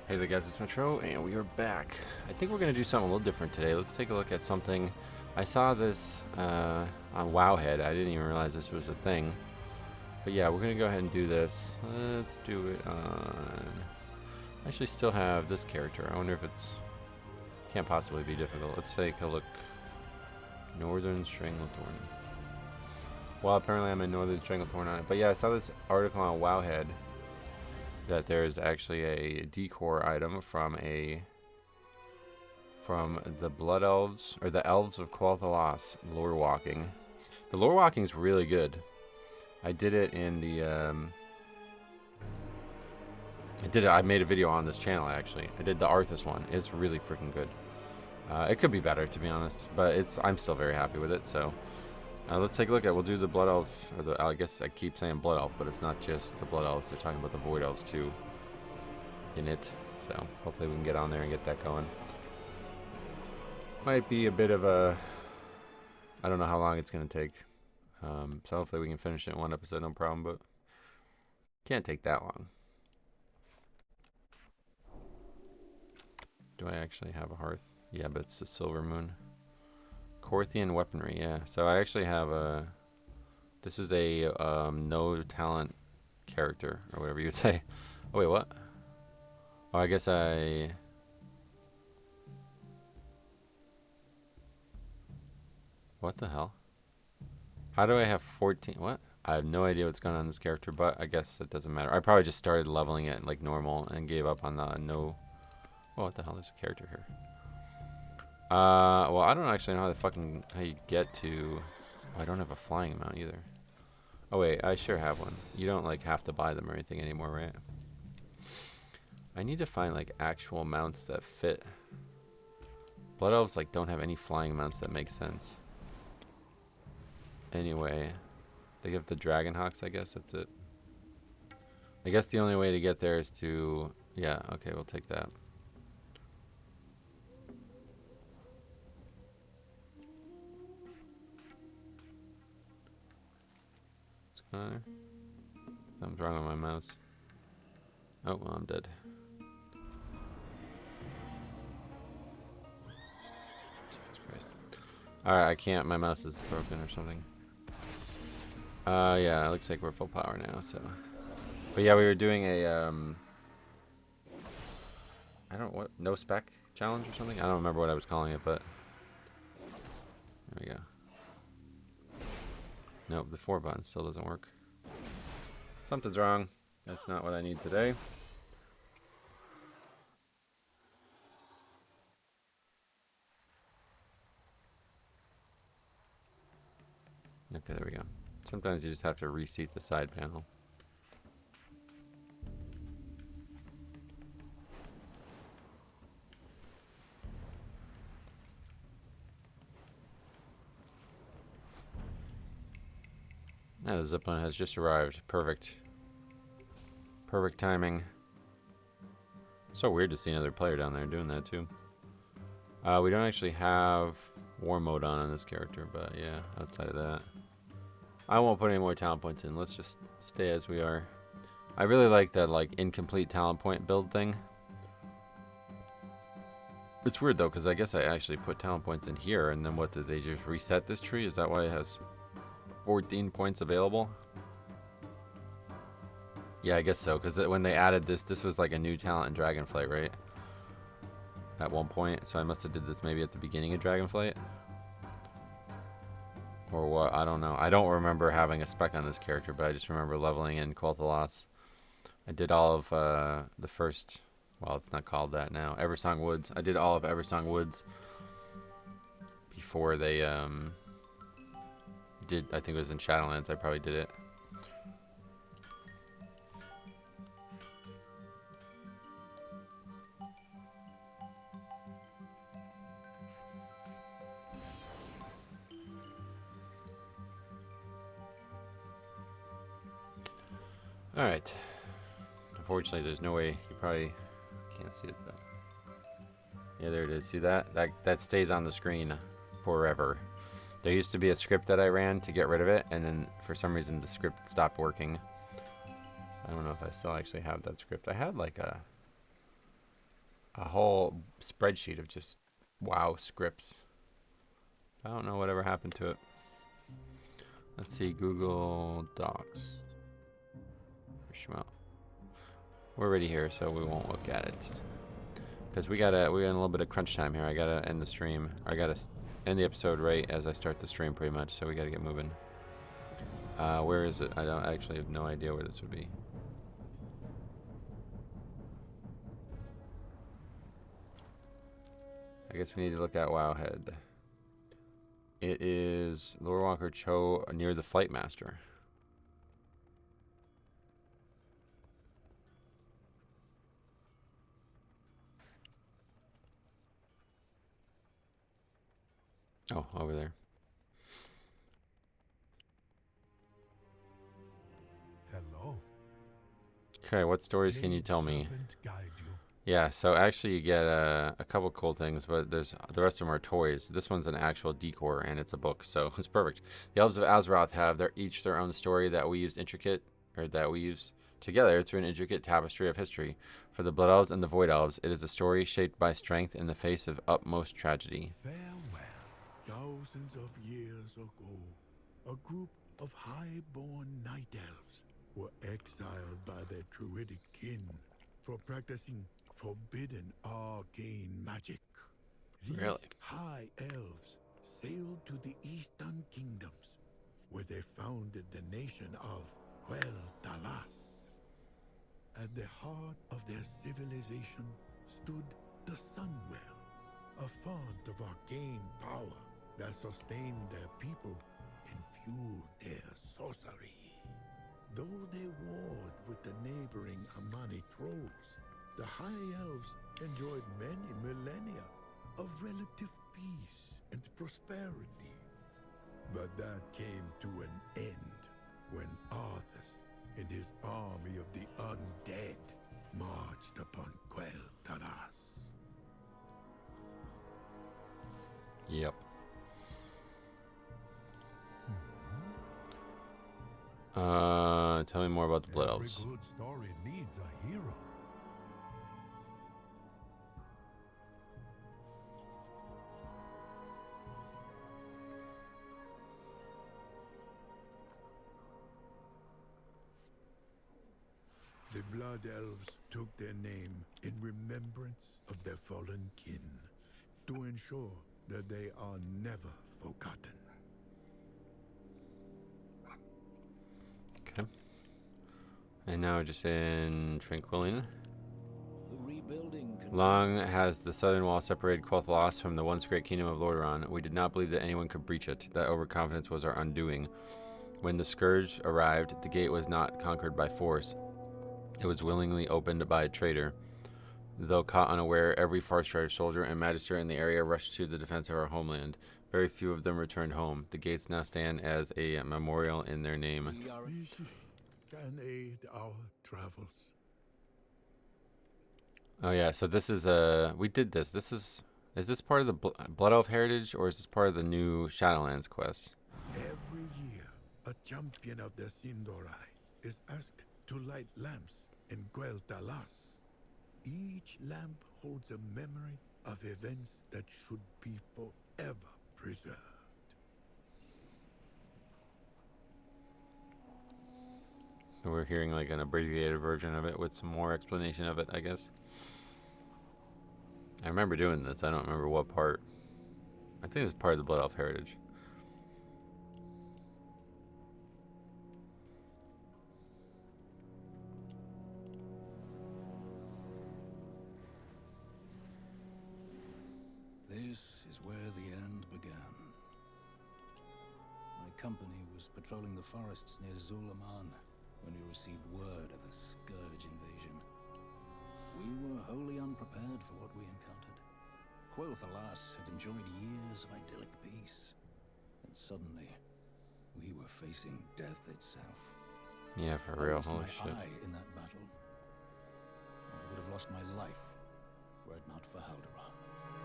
Hey there guys, it's Metro, and we are back. I think we're going to do something a little different today. Let's take a look at something. I saw this on Wowhead. I didn't even realize this was a thing. But yeah, we're going to go ahead and do this. Let's do it on... I actually still have this character. I wonder if it's... Can't possibly be difficult. Let's take a look. Northern Strangletorn. Well, apparently I'm a Northern Strangletorn on it. But yeah, I saw this article on Wowhead that there's actually a Decor item from the Blood Elves, or the Elves of Quel'Thelas, Lorewalking. The Lorewalking is really good. I did it in the I made a video on this channel actually. I did the Arthas one. It's really freaking good. It could be better, to be honest, but I'm still very happy with it. So let's take a look at. We'll do the Blood Elf, or I guess I keep saying Blood Elf, but it's not just the Blood Elves. They're talking about the Void Elves too in it. So hopefully we can get on there and get that going. Might be a bit of a... I don't know how long it's going to take. So hopefully we can finish it in one episode, no problem, but can't take that long. Do I actually have a hearth? Yeah, but it's a silver moon. Corthian weaponry, yeah. So I actually have a... This is a no talent character, or whatever you would say. Oh, wait, what? Oh, I guess I... What the hell? How do I have 14? What? I have no idea what's going on in this character, but I guess it doesn't matter. I probably just started leveling it like normal and gave up on the no... Oh, what the hell? There's a character here. Well, I don't actually know how you get to... Oh, I don't have a flying mount either. Oh, wait, I sure have one. You don't, like, have to buy them or anything anymore, right? I need to find, like, actual mounts that fit. Blood Elves, like, don't have any flying mounts that make sense. Anyway, they give the Dragon Hawks, I guess. That's it. I guess the only way to get there is to... Yeah, okay, we'll take that. What's going on there? Something's wrong with my mouse. Oh, well, I'm dead. Jesus Christ. Alright, I can't. My mouse is broken or something. Yeah, it looks like we're full power now, so... But yeah, we were doing a, I don't... What? No spec challenge or something? I don't remember what I was calling it, but... There we go. Nope, the 4 button still doesn't work. Something's wrong. That's not what I need today. Okay, there we go. Sometimes you just have to reseat the side panel. Ah, the zipline has just arrived. Perfect. Perfect timing. So weird to see another player down there doing that too. We don't actually have war mode on this character, but yeah, outside of that. I won't put any more talent points in. Let's just stay as we are. I really like that like incomplete talent point build thing. It's weird though, because I guess I actually put talent points in here, and then what, did they just reset this tree? Is that why it has 14 points available? Yeah, I guess so, because when they added this was like a new talent in Dragonflight, right? At one point, so I must have did this maybe at the beginning of Dragonflight. Or what, I don't know. I don't remember having a spec on this character, but I just remember leveling in Quel'Thelas. I did all of the first... Well, it's not called that now. Eversong Woods. I did all of Eversong Woods before they did... I think it was in Shadowlands. I probably did it. Alright. Unfortunately, there's no way. You probably can't see it, but... Yeah, there it is. See that? That stays on the screen forever. There used to be a script that I ran to get rid of it, and then for some reason the script stopped working. I don't know if I still actually have that script. I had like a... a whole spreadsheet of just WoW scripts. I don't know whatever happened to it. Let's see, Google Docs. Schmo. We're already here, so we won't look at it. Because we're in a little bit of crunch time here. I gotta end the stream. I gotta end the episode right as I start the stream, pretty much. So we gotta get moving. Where is it? I don't actually have no idea where this would be. I guess we need to look at Wowhead. It is Lorewalker Cho near the Flight Master. Oh, over there. Hello. Okay, what stories can you tell me? Guide you. Yeah, so actually you get a couple cool things, but the rest of them are toys. This one's an actual decor, and it's a book, so it's perfect. The Elves of Azeroth have each their own story that we use together through an intricate tapestry of history. For the Blood Elves and the Void Elves, it is a story shaped by strength in the face of utmost tragedy. Farewell. Thousands of years ago, a group of high-born night elves were exiled by their druidic kin for practicing forbidden arcane magic. These Really? high elves sailed to the eastern kingdoms, where they founded the nation of Quel'Thelas. At the heart of their civilization stood the Sunwell, a font of arcane power that sustained their people and fueled their sorcery. Though they warred with the neighboring Amani trolls, the High Elves enjoyed many millennia of relative peace and prosperity. But that came to an end when Arthas and his army of the undead marched upon Quel'Thelas. Yep. Tell me more about the Blood Elves. Every good story needs a hero. The Blood Elves took their name in remembrance of their fallen kin, to ensure that they are never forgotten. Okay. And now we're just in Tranquillian. Long has the southern wall separated Quel'Thelas from the once great kingdom of Lordaeron. We did not believe that anyone could breach it. That overconfidence was our undoing. When the Scourge arrived, the gate was not conquered by force. It was willingly opened by a traitor. Though caught unaware, every Farstrider soldier and magistrate in the area rushed to the defense of our homeland. Very few of them returned home. The gates now stand as a memorial in their name. We can aid our travels. Oh yeah, so this is we did this. Is this part of the Blood Elf heritage, or is this part of the new Shadowlands quest? Every year, a champion of the Sindorai is asked to light lamps in Quel'Thelas. Each lamp holds a memory of events that should be forever preserved. We're hearing like an abbreviated version of it with some more explanation of it, I guess. I remember doing this. I don't remember what part. I think it's part of the Blood Elf heritage. This is where the end began. My company was patrolling the forests near Zulaman when we received word of the Scourge invasion. We were wholly unprepared for what we encountered. Quel'Thelas had enjoyed years of idyllic peace, and suddenly, we were facing death itself. Yeah, for real. I lost Holy my shit. eye in that battle. I would have lost my life were it not for Haldoran.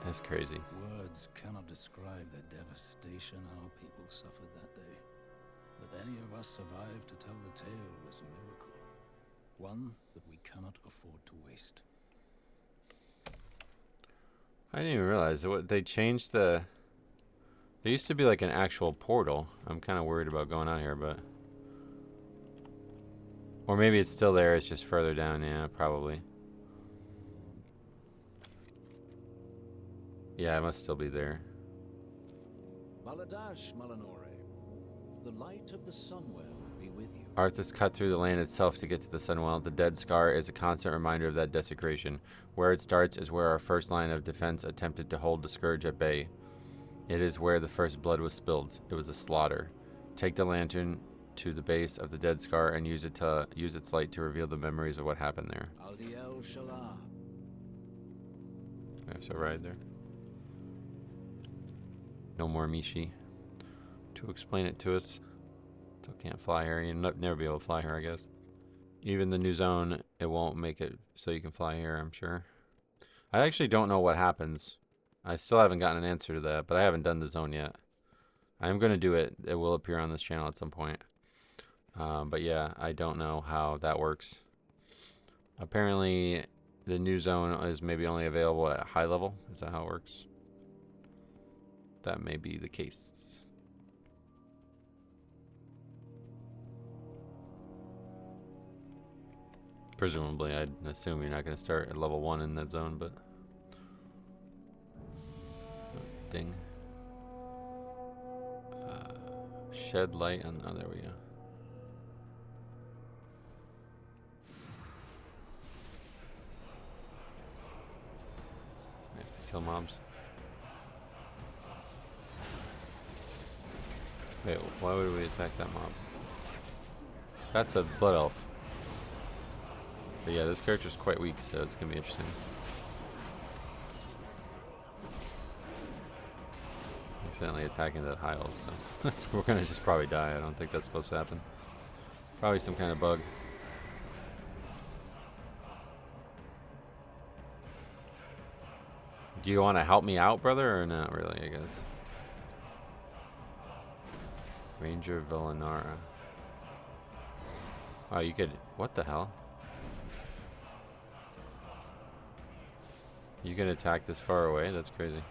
That's crazy. Words cannot describe the devastation our people suffered that day. That any of us survived to tell the tale is a miracle. One that we cannot afford to waste. didn't even realize they changed the. There used to be like an actual portal. I'm kind of worried about going out here, but. Or maybe it's still there. It's just further down. Yeah, probably. Yeah, it must still be there. Maladash, Malanore. The light of the Sunwell be with you. Arthas cut through the land itself to get to the Sunwell. The dead scar is a constant reminder of that desecration. Where it starts is where our first line of defense attempted to hold the scourge at bay. It is where the first blood was spilled. It was a slaughter. Take the lantern to the base of the dead scar and use its light to reveal the memories of what happened there. Aldiel Shalah. I have to ride there. No more Mishi to explain it to us. Still can't fly here. You'll never be able to fly here, I guess. Even the new zone, it won't make it so you can fly here, I'm sure. I actually don't know what happens. I still haven't gotten an answer to that, but I haven't done the zone yet. I am going to do it. It will appear on this channel at some point. But yeah, I don't know how that works. Apparently, the new zone is maybe only available at high level. Is that how it works? That may be the case. Presumably, I'd assume you're not going to start at level 1 in that zone, but... Ding. Shed light on... Oh, there we go. I have to kill mobs. Wait, why would we attack that mob? That's a blood elf. But yeah, this character's quite weak, so it's gonna be interesting. Accidentally attacking that high elf, so we're gonna just probably die. I don't think that's supposed to happen. Probably some kind of bug. Do you want to help me out, brother, or not really, I guess? Ranger Villanara. Oh, you could... What the hell? You can attack this far away? That's crazy.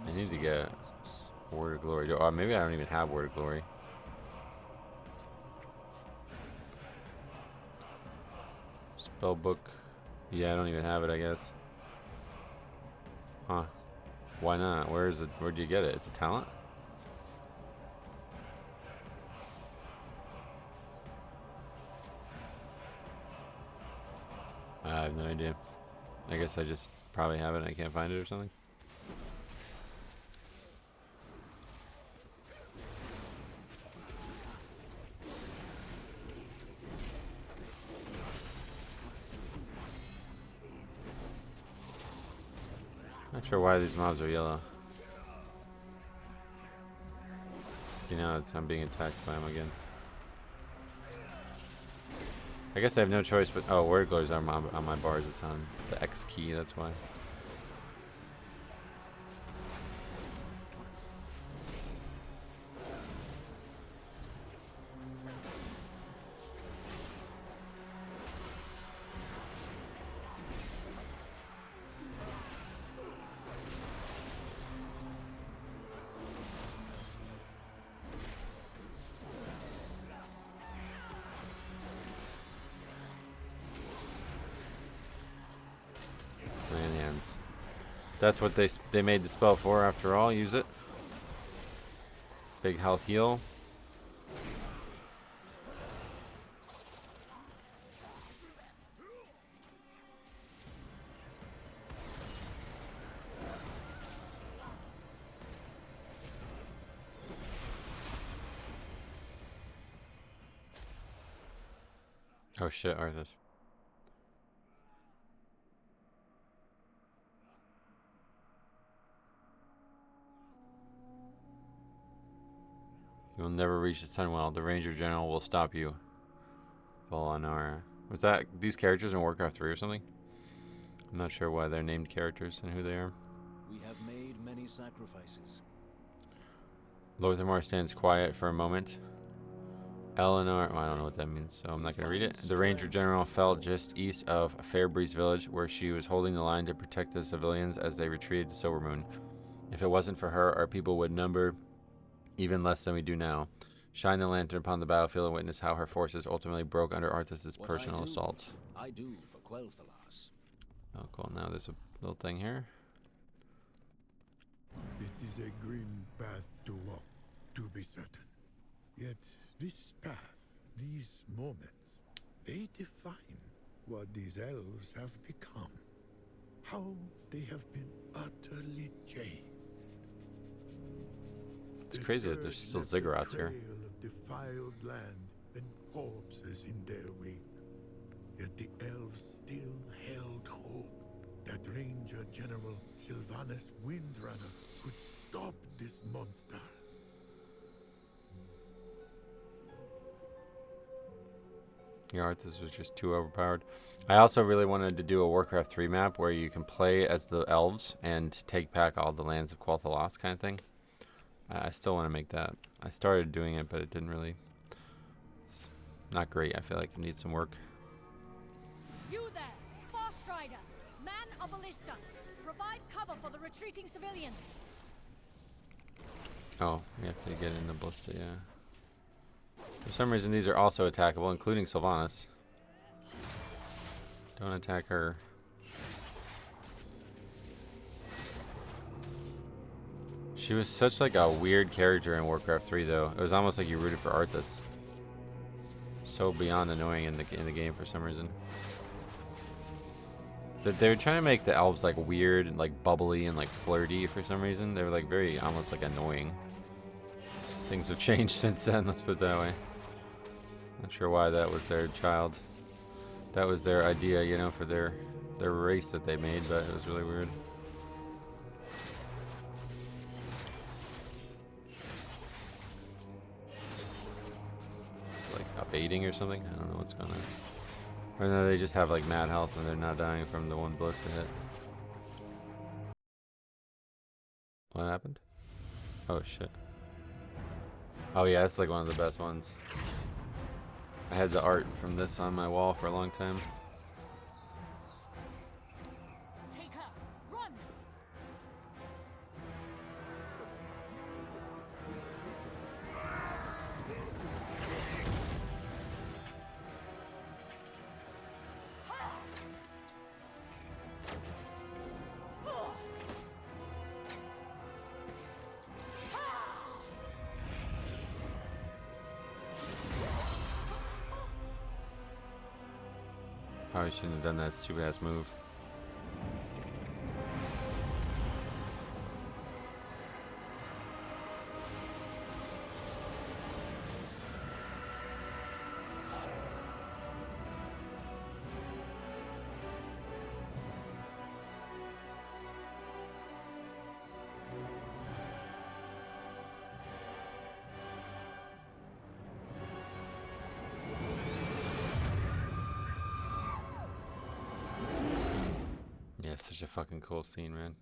I need to get Word of Glory. Or maybe I don't even have Word of Glory. Spellbook. Yeah, I don't even have it, I guess. Huh. Why not? Where is it? Where do you get it? It's a talent? I have no idea. I guess I just probably have it and I can't find it or something. Not sure why these mobs are yellow. See, now I'm being attacked by them again. I guess I have no choice but... Oh, Word of Glory's on my bars. It's on the X key, that's why. That's what they made the spell for after all. Use it. Big health heal. Oh shit, Arthas. You will never reach the Sunwell. The Ranger General will stop you. Volanara. Was that these characters in Warcraft 3 or something? I'm not sure why they're named characters and who they are. We have made many sacrifices. Lorthamar stands quiet for a moment. Eleanor, well, I don't know what that means, so I'm not going to read it. The Ranger General fell just east of Fairbreeze Village, where she was holding the line to protect the civilians as they retreated to Silvermoon. If it wasn't for her, our people would number even less than we do now. Shine the lantern upon the battlefield and witness how her forces ultimately broke under Arthas's personal assault. I do for Quel'Thelas. Oh, cool. Now there's a little thing here. It is a grim path to walk, to be certain. Yet this path, these moments, they define what these elves have become. How they have been utterly changed. It's crazy that there's still ziggurats here. Trail of defiled land and corpses in their wake. Yet the elves still held hope that Ranger General Sylvanus Windrunner could stop this monster. Yeah, Arthas was just too overpowered. I also really wanted to do a Warcraft 3 map where you can play as the elves and take back all the lands of Quel'Thelas kind of thing. I still want to make that. I started doing it, but it didn't really... It's not great. I feel like it needs some work. You there, Far Strider, man of Ballista. Provide cover for the retreating civilians. Oh, we have to get in the ballista, yeah. For some reason, these are also attackable, including Sylvanas. Don't attack her. She was such like a weird character in Warcraft 3, though. It was almost like you rooted for Arthas. So beyond annoying in the game for some reason. That they were trying to make the elves like weird and like bubbly and like flirty for some reason. They were like very almost like annoying. Things have changed since then. Let's put it that way. Not sure why that was their child. That was their idea, you know, for their race that they made, but it was really weird. Like abating or something? I don't know what's going on. Or no, they just have like mad health and they're not dying from the one ballista hit. What happened? Oh shit. Oh yeah, it's like one of the best ones. I had the art from this on my wall for a long time. Take her. Run. Probably shouldn't have done that stupid ass move. Yeah, such a fucking cool scene, man.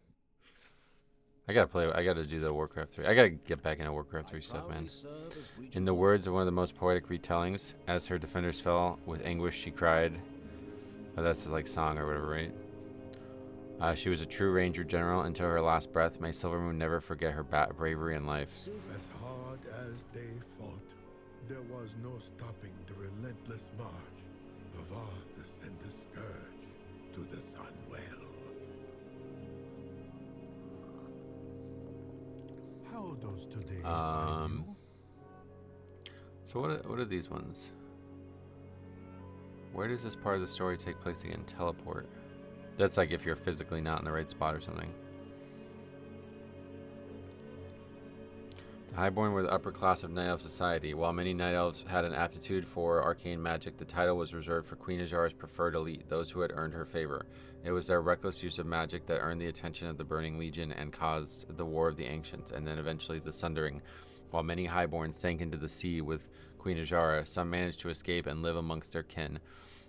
I gotta do the Warcraft 3. I gotta get back into Warcraft 3 stuff, man. In the words of one of the most poetic retellings, as her defenders fell, with anguish she cried. Oh, that's like song or whatever, right? She was a true Ranger General until her last breath. May Silvermoon never forget her bravery and life. As hard as they fought, there was no stopping the relentless march of Arthas and the Scourge to the Sunwell. How does today find you? So what are these ones? Where does this part of the story take place again? Teleport. That's like if you're physically not in the right spot or something. The Highborn were the upper class of Night Elf society. While many Night Elves had an aptitude for arcane magic, the title was reserved for Queen Azhara's preferred elite, those who had earned her favor. It was their reckless use of magic that earned the attention of the Burning Legion and caused the War of the Ancients, and then eventually the Sundering. While many Highborn sank into the sea with Queen Azhara, some managed to escape and live amongst their kin.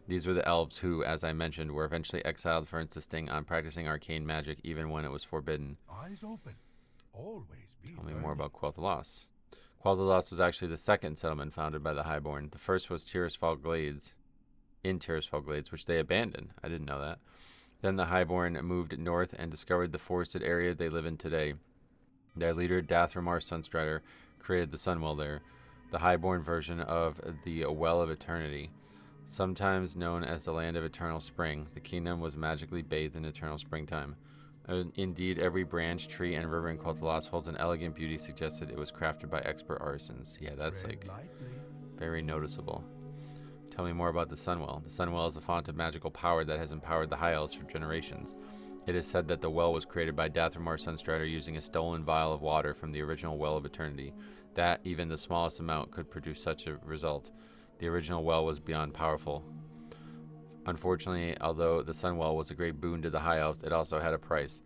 These were the elves who, as I mentioned, were eventually exiled for insisting on practicing arcane magic even when it was forbidden. Eyes open. Always be Tell me more about Quel'Thelas. Quel'Thelas was actually the second settlement founded by the Highborn. The first was Tirisfal Glades, which they abandoned. I didn't know that. Then the Highborn moved north and discovered the forested area they live in today. Their leader, Dathramar Sunstrider, created the Sunwell there, the Highborn version of the Well of Eternity. Sometimes known as the Land of Eternal Spring, the kingdom was magically bathed in eternal springtime. Indeed, every branch, tree, and river in Quel'Thelas holds an elegant beauty suggested it was crafted by expert artisans. Yeah, that's like very noticeable. Tell me more about the Sunwell. The Sunwell is a font of magical power that has empowered the High Elves for generations. It is said that the well was created by Dathramar Sunstrider using a stolen vial of water from the original Well of Eternity. That even the smallest amount could produce such a result. The original well was beyond powerful. Unfortunately, although the Sunwell was a great boon to the High Elves, it also had a price.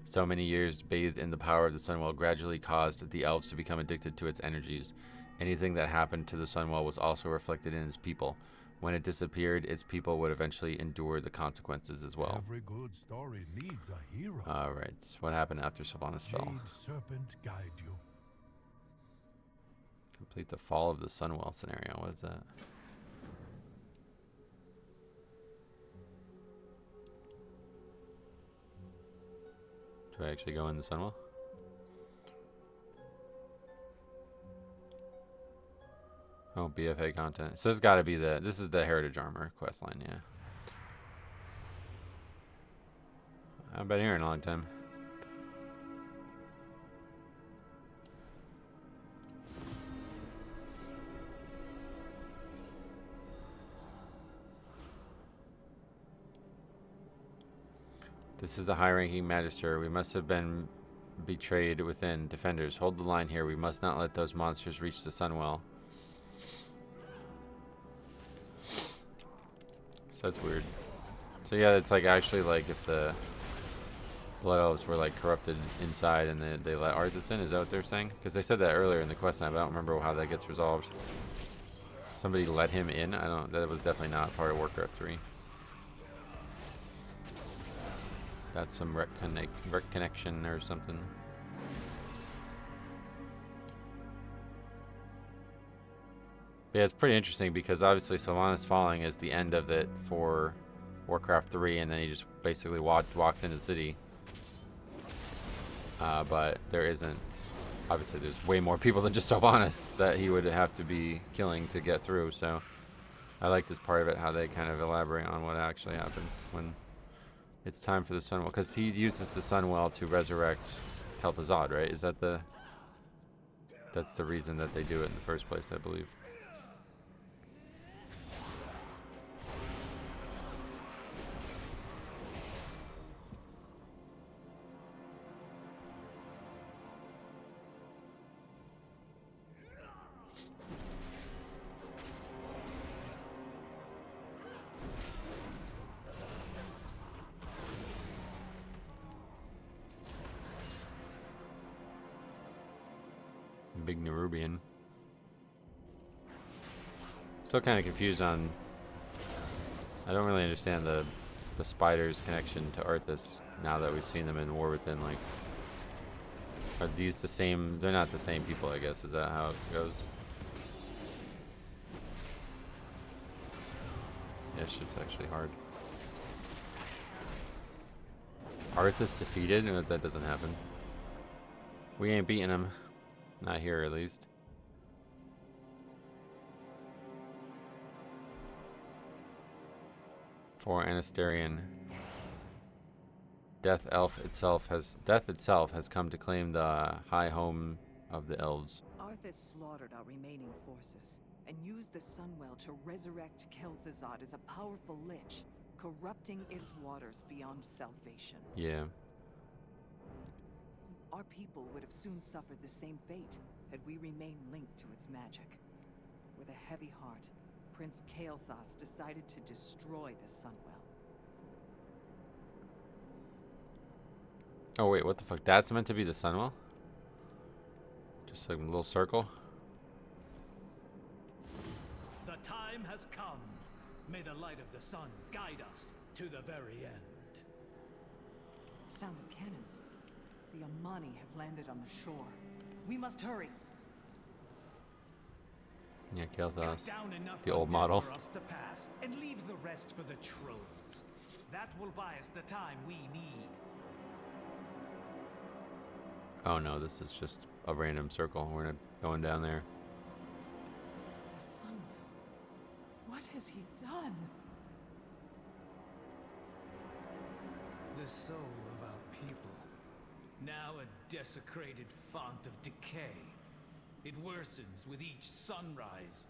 So many years bathed in the power of the Sunwell gradually caused the Elves to become addicted to its energies. Anything that happened to the Sunwell was also reflected in its people. When it disappeared, its people would eventually endure the consequences as well. Every good story needs a hero. Alright, so what happened after Sylvanas fell? Jade Serpent guide you. Complete the fall of the Sunwell scenario. What is that? Do I actually go in the Sunwell? Oh, BFA content. So this got to be this is the Heritage Armor questline, yeah. I've been here in a long time. This is the high-ranking Magister. We must have been betrayed within. Defenders, hold the line here. We must not let those monsters reach the Sunwell. So that's weird. So yeah, it's like actually like if the Blood Elves were like corrupted inside and they let Arthas in. Is that what they're saying? Because they said that earlier in the quest line, but I don't remember how that gets resolved. Somebody let him in? I don't. That was definitely not part of Warcraft 3. That's some reconnection or something. Yeah, it's pretty interesting because obviously Sylvanas falling is the end of it for Warcraft 3, and then he just basically walks into the city. But there isn't. Obviously, there's way more people than just Sylvanas that he would have to be killing to get through. So I like this part of it, how they kind of elaborate on what actually happens when it's time for the Sunwell, because he uses the Sunwell to resurrect Quel'Thelas, right? Is that that's the reason that they do it in the first place, I believe. Big Nerubian. Still kind of confused on. I don't really understand the spiders' connection to Arthas now that we've seen them in War Within. Like, are these the same? They're not the same people, I guess. Is that how it goes? Yeah, shit's actually hard. Arthas defeated? No, that doesn't happen. We ain't beating him. Not here, at least. For Anasterian, Death itself has come to claim the high home of the Elves. Arthas slaughtered our remaining forces and used the Sunwell to resurrect Quel'Thelas as a powerful lich, corrupting its waters beyond salvation. Yeah. Our people would have soon suffered the same fate had we remained linked to its magic. With a heavy heart, Prince Quel'Thelas decided to destroy the Sunwell. Oh wait, what the fuck? That's meant to be the Sunwell? Just like a little circle? The time has come. May the light of the sun guide us to the very end. Sound of cannons. The Amani have landed on the shore. We must hurry. Yeah, Cut Quel'Thelas. down enough The old undead model. for us to pass, and leave the rest for the trolls. That will buy us the time we need. Oh no, this is just a random circle. We're not going down there. The sun. What has he done? The soul of our people. Now a desecrated font of decay. It worsens with each sunrise.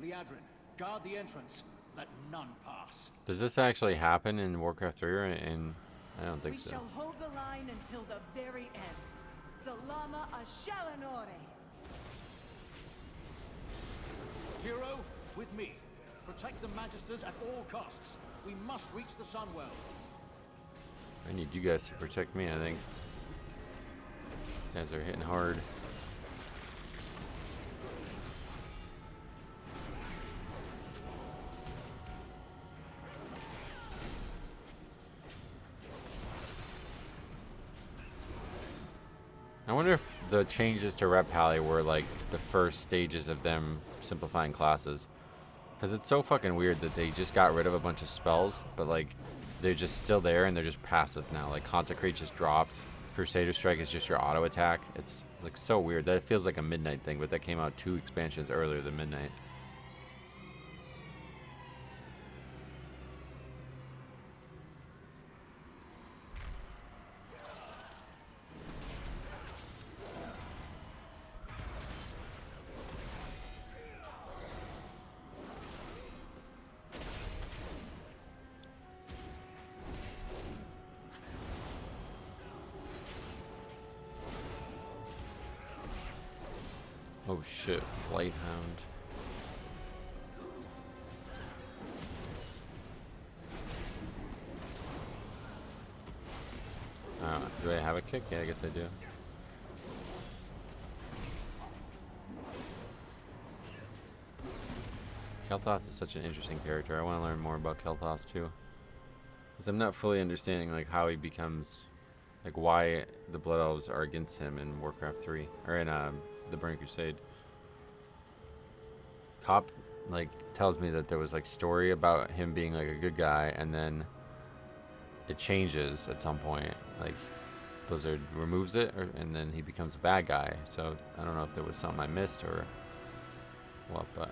Liadrin, guard the entrance. Let none pass. Does this actually happen in Warcraft 3 or in... I don't think We so. shall hold the line until the very end. Salama a Shalanore. Hero, with me. Protect the Magisters at all costs. We must reach the Sunwell. I need you guys to protect me, I think. You guys are hitting hard. I wonder if the changes to Rep Pally were like the first stages of them simplifying classes. Because it's so fucking weird that they just got rid of a bunch of spells, but like they're just still there and they're just passive now. Like Consecrate just drops. Crusader Strike is just your auto attack. It's like so weird. That feels like a Midnight thing, but that came out 2 expansions earlier than Midnight. Oh shit, Lighthound. Do I have a kick? Yeah, I guess I do. Quel'Thelas is such an interesting character. I want to learn more about Quel'Thelas too. Because I'm not fully understanding like how he becomes, like why the Blood Elves are against him in Warcraft 3, or in the Burning Crusade. Cop like tells me that there was like story about him being like a good guy, and then it changes at some point. Like Blizzard removes it, and then he becomes a bad guy. So I don't know if there was something I missed or what, but.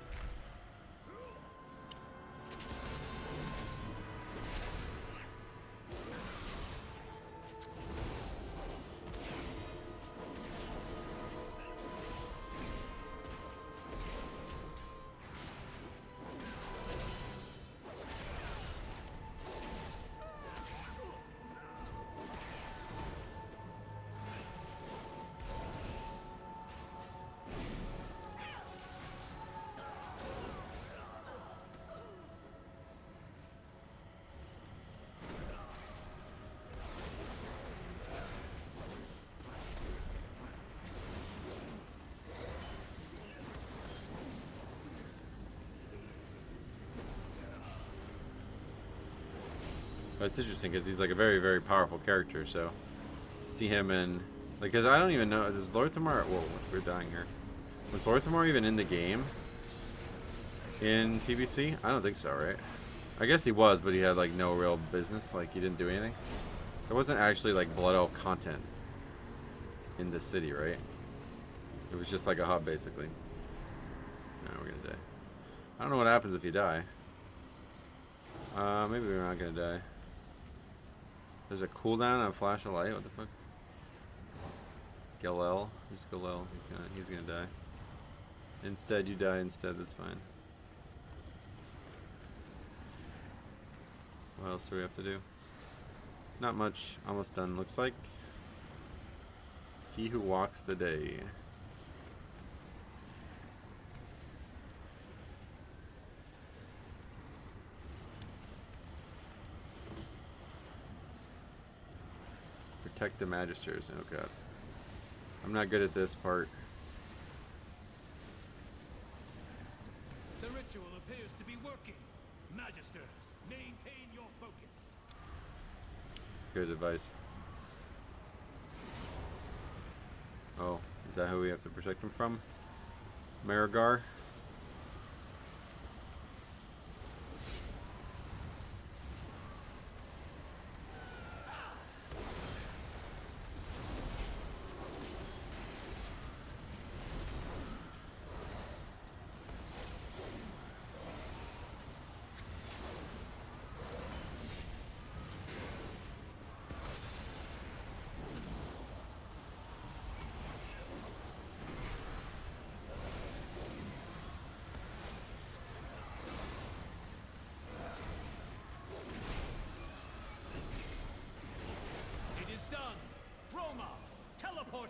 But it's interesting because he's like a very, very powerful character. So to see him in, like, because I don't even know, does Lorewalking? Whoa, we're dying here. Was Lorewalking even in the game in TBC? I don't think so, right? I guess he was, but he had like no real business. Like he didn't do anything. There wasn't actually like Blood Elf content in the city, right? It was just like a hub, basically. No, we're gonna die. I don't know what happens if you die. Maybe we're not gonna die. There's a cooldown on Flash of Light. What the fuck? Galel. Who's Galel? He's gonna die. Instead, you die instead. That's fine. What else do we have to do? Not much. Almost done. Looks like. He who walks today. Protect the Magisters. Oh god. I'm not good at this part. The ritual appears to be working. Magisters, maintain your focus. Good advice. Oh, is that who we have to protect him from? Marigar?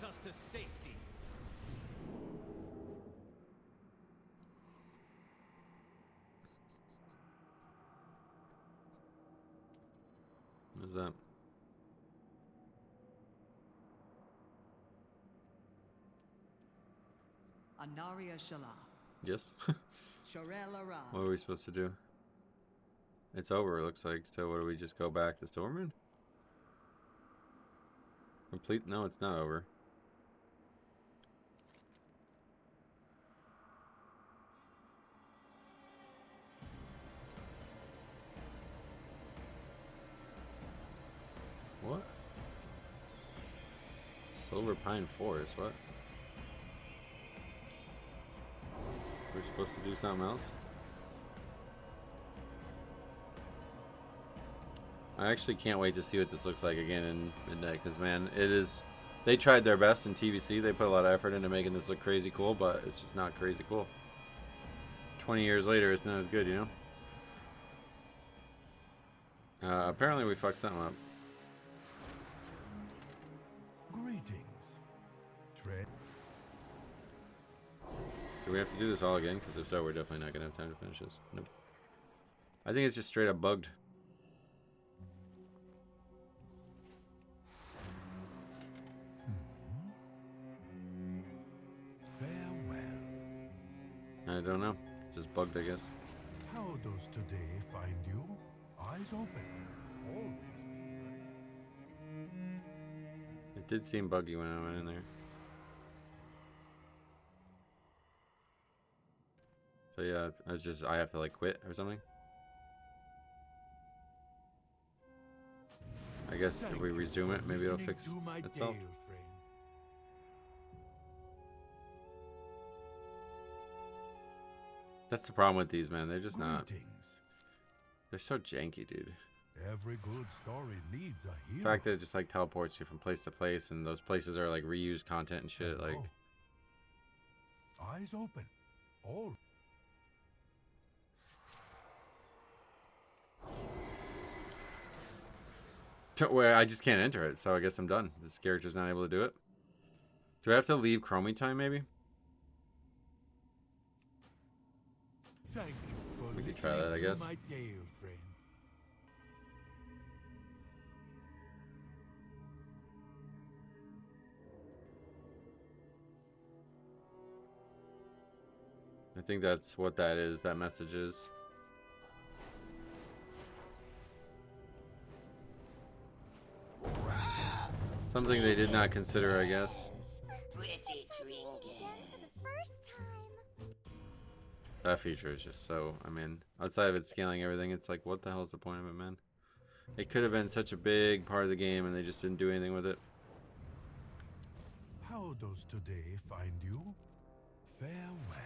us to safety. What's that? Anaria Shala. Yes. Shorel Ara. What are we supposed to do? It's over, it looks like. So what do we just go back to Stormwind? Complete? No, it's not over. What? Silver Pine Forest, what? We're supposed to do something else? I actually can't wait to see what this looks like again in Midnight, because man, it is... They tried their best in TVC, they put a lot of effort into making this look crazy cool, but it's just not crazy cool. 20 years later, it's not as good, you know? Apparently we fucked something up. Greetings. Tread. Do we have to do this all again? Because if so, we're definitely not going to have time to finish this. Nope. I think it's just straight up bugged. Farewell. I don't know. It's just bugged, I guess. How does today find you? Eyes open. Always be ready. It did seem buggy when I went in there. So yeah, I have to like quit or something. I guess if we resume it, maybe it'll fix itself. That's the problem with these, man. They're just not. They're so janky, dude. Every good story needs a The hero. fact that it just like teleports you from place to place, and those places are like reused content and shit. Like, Eyes open. All. well, I just can't enter it, so I guess I'm done. This character's not able to do it. Do I have to leave Chromie time, maybe? Thank you for We could try that, I listening to guess. my tale, friend. I think that's what that is. That message is. Something they did not consider, I guess. That feature is just so, I mean, outside of it scaling everything, it's like, what the hell is the point of it, man? It could have been such a big part of the game and they just didn't do anything with it. How does today find you? Farewell.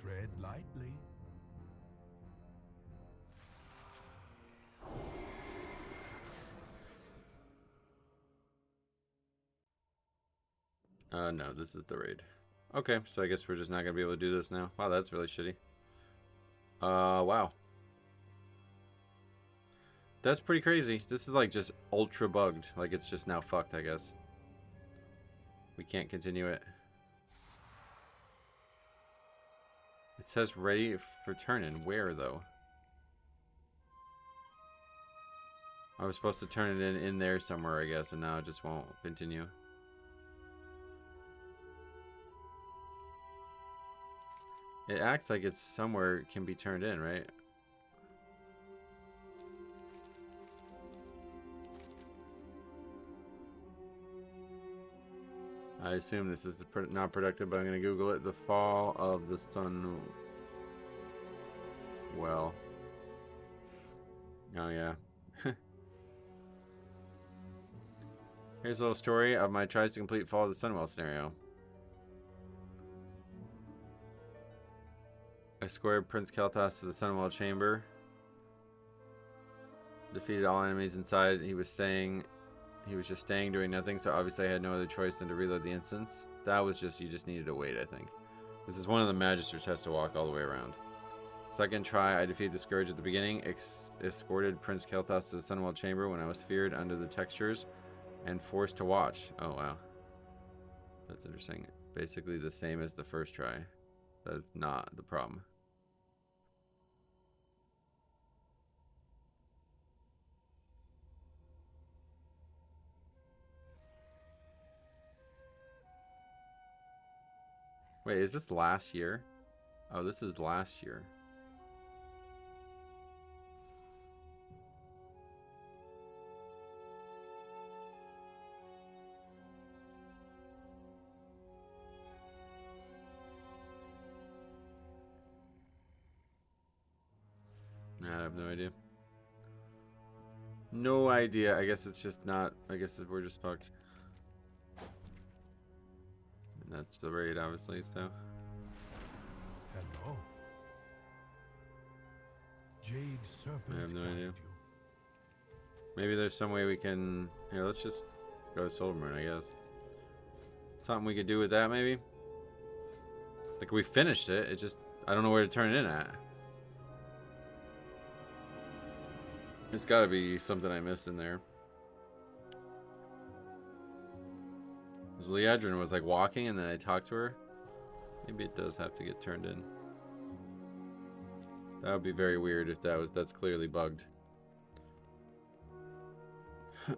Tread lightly. No, this is the raid. Okay, so I guess we're just not gonna be able to do this now. Wow, that's really shitty. Wow. That's pretty crazy. This is like just ultra bugged. Like it's just now fucked, I guess. We can't continue it. It says ready for turn-in. Where, though? I was supposed to turn it in there somewhere, I guess, and now it just won't continue. It acts like it's somewhere it can be turned in, right? I assume this is not productive, but I'm going to Google it. The fall of the sun. Well. Oh, yeah. Here's a little story of my tries to complete Fall of the Sunwell scenario. I escorted Prince Quel'Thelas to the Sunwell chamber. Defeated all enemies inside. He was just staying doing nothing, so obviously I had no other choice than to reload the instance. That was just, you just needed to wait, I think. This is one of the Magisters has to walk all the way around. Second try, I defeated the Scourge at the beginning, escorted Prince Quel'Thelas to the Sunwell Chamber when I was feared under the textures, and forced to watch. Oh, wow. That's interesting. Basically the same as the first try. That's not the problem. Wait, is this last year? Oh, this is last year. I have no idea. No idea. I guess it's just not. I guess we're just fucked. And that's the raid, obviously, so. Hello. Jade Serpent. I have no idea. guide you. Maybe there's some way we can. Here, let's just go to Silvermoon, I guess. Something we could do with that, maybe? Like, we finished it. It just. I don't know where to turn it in at. It's gotta be something I missed in there. Leadrin was like walking and then I talked to her. Maybe it does have to get turned in. That would be very weird if that's clearly bugged. I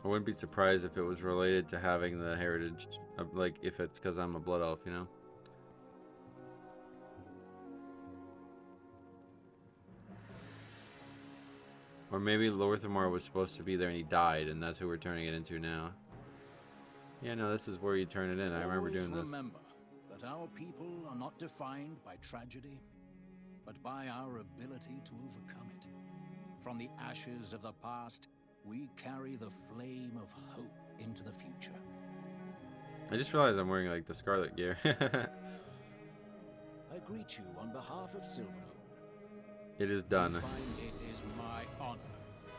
wouldn't be surprised if it was related to having the heritage of, like, if it's because I'm a blood elf, you know? Or maybe Lorthamar was supposed to be there and he died, and that's who we're turning it into now. Yeah, no, this is where you turn it in. I remember doing this. Remember that our people are not defined by tragedy, but by our ability to overcome it. From the ashes of the past, we carry the flame of hope into the future. I just realized I'm wearing, like, the Scarlet gear. I greet you on behalf of Silvermoon. It is done. It is my honor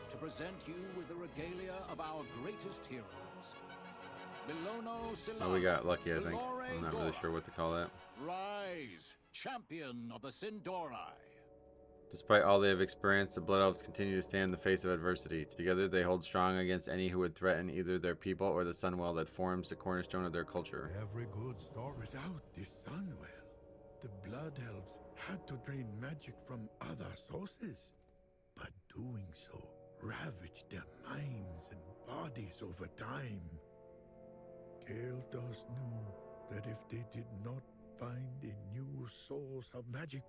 to present you with the regalia of our greatest heroes. Oh, we got lucky, I think. I'm not really sure what to call that. Rise, champion of the Sindori. Despite all they have experienced, the Blood Elves continue to stand in the face of adversity. Together, they hold strong against any who would threaten either their people or the Sunwell that forms the cornerstone of their culture. Every good story. Without the Sunwell, the Blood Elves had to drain magic from other sources. But doing so ravaged their minds and bodies over time. Quel'Thelas knew that if they did not find a new source of magic,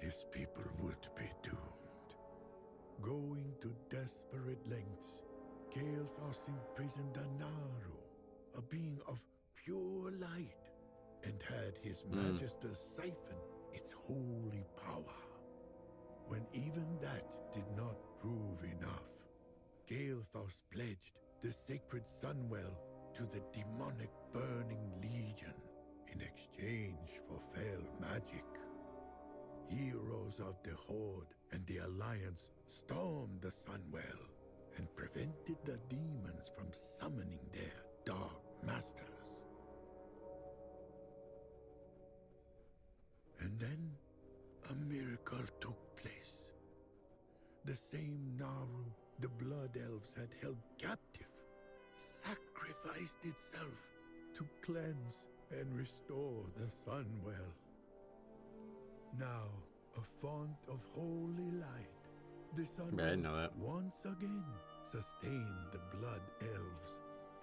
his people would be doomed. Going to desperate lengths, Quel'Thelas imprisoned a Naru, a being of pure light, and had his Majesty siphon its holy power. When even that did not prove enough, Quel'Thelas pledged the sacred Sunwell to the demonic Burning Legion in exchange for fell magic. Heroes of the Horde and the Alliance stormed the Sunwell and prevented the demons from summoning their dark masters. And then a miracle took place. The same Naru the Blood Elves had held captive sacrificed itself to cleanse and restore the Sunwell. Now, a font of holy light, the Sunwell I didn't know that. once again sustained the Blood Elves,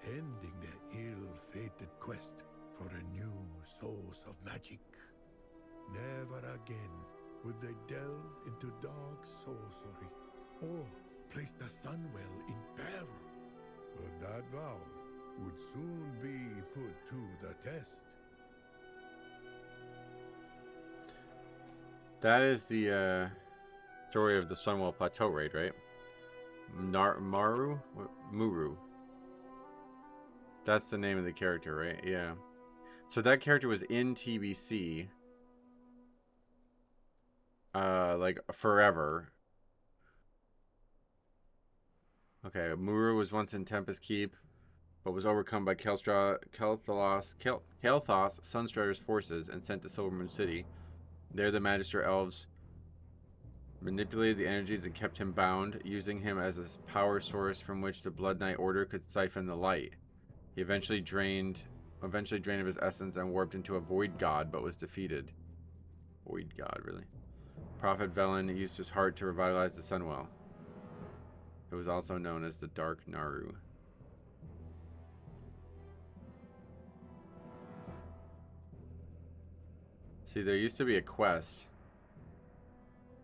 ending their ill-fated quest for a new source of magic. Never again would they delve into dark sorcery or place the Sunwell in peril. But that vow would soon be put to the test. That is the story of the Sunwell Plateau raid, right? Muru. That's the name of the character, right? Yeah. So that character was in TBC, like forever. Okay, Muru was once in Tempest Keep. but was overcome by Quel'Thelas, Sunstrider's forces, and sent to Silvermoon City. There the Magister Elves manipulated the energies and kept him bound, using him as a power source from which the Blood Knight Order could siphon the light. He eventually drained of his essence and warped into a Void God, but was defeated. Void God, really? Prophet Velen used his heart to revitalize the Sunwell. It was also known as the Dark Naru. See, there used to be a quest.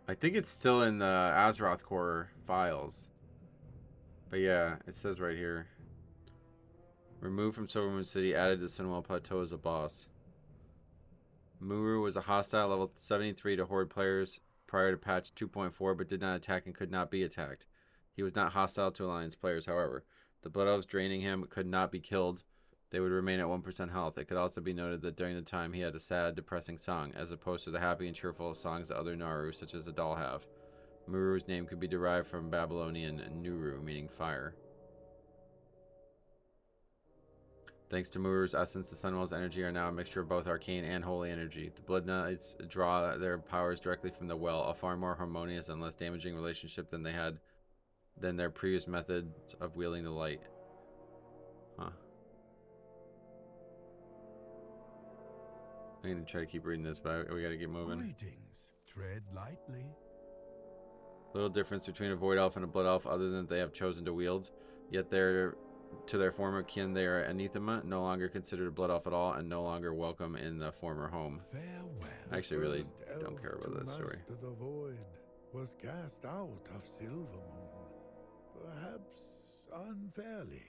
I think it's still in the Azeroth Core files. But yeah, it says right here. Removed from Silvermoon City, added to Sunwell Plateau as a boss. Muru was a hostile level 73 to Horde players prior to patch 2.4, but did not attack and could not be attacked. He was not hostile to Alliance players, however. The Blood Elves draining him could not be killed. They would remain at 1% health. It could also be noted that during the time he had a sad, depressing song, as opposed to the happy and cheerful songs that other Naru, such as Adal, have. Muru's name could be derived from Babylonian Nuru, meaning fire. Thanks to Muru's essence, the Sunwell's energy are now a mixture of both arcane and holy energy. The Blood Knights draw their powers directly from the well, a far more harmonious and less damaging relationship than their previous methods of wielding the light. Huh. I'm gonna try to keep reading this, but we gotta get moving. Greetings. Tread lightly. Little difference between a Void Elf and a Blood Elf, other than that they have chosen to wield. Yet to their former kin, they are anathema, no longer considered a Blood Elf at all, and no longer welcome in the former home. Farewell. I actually really First don't care elf about to that story. master the void was cast out of Silvermoon, perhaps unfairly.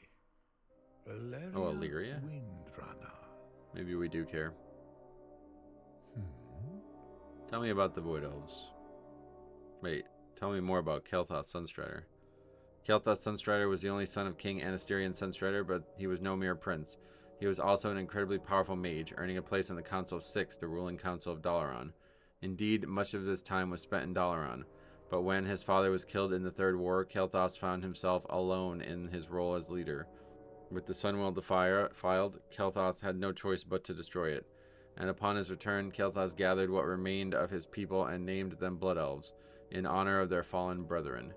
Oh, Illyria? Windrunner. Maybe we do care. Tell me about the Void Elves. Wait, tell me more about Quel'Thelas Sunstrider. Quel'Thelas Sunstrider was the only son of King Anasterian Sunstrider, but he was no mere prince. He was also an incredibly powerful mage, earning a place in the Council of Six, the ruling council of Dalaran. Indeed, much of his time was spent in Dalaran, but when his father was killed in the Third War, Quel'Thelas found himself alone in his role as leader. With the Sunwell defiled, Quel'Thelas had no choice but to destroy it. And upon his return, Quel'Thelas gathered what remained of his people and named them Blood Elves, in honor of their fallen brethren.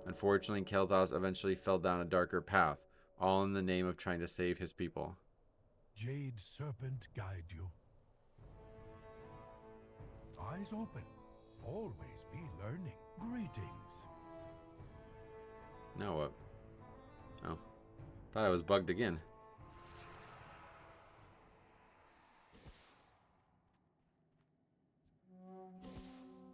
Unfortunately, Quel'Thelas eventually fell down a darker path, all in the name of trying to save his people. Jade Serpent guide you. Eyes open. Always be learning. Greetings. Now what? Oh. Thought I was bugged again.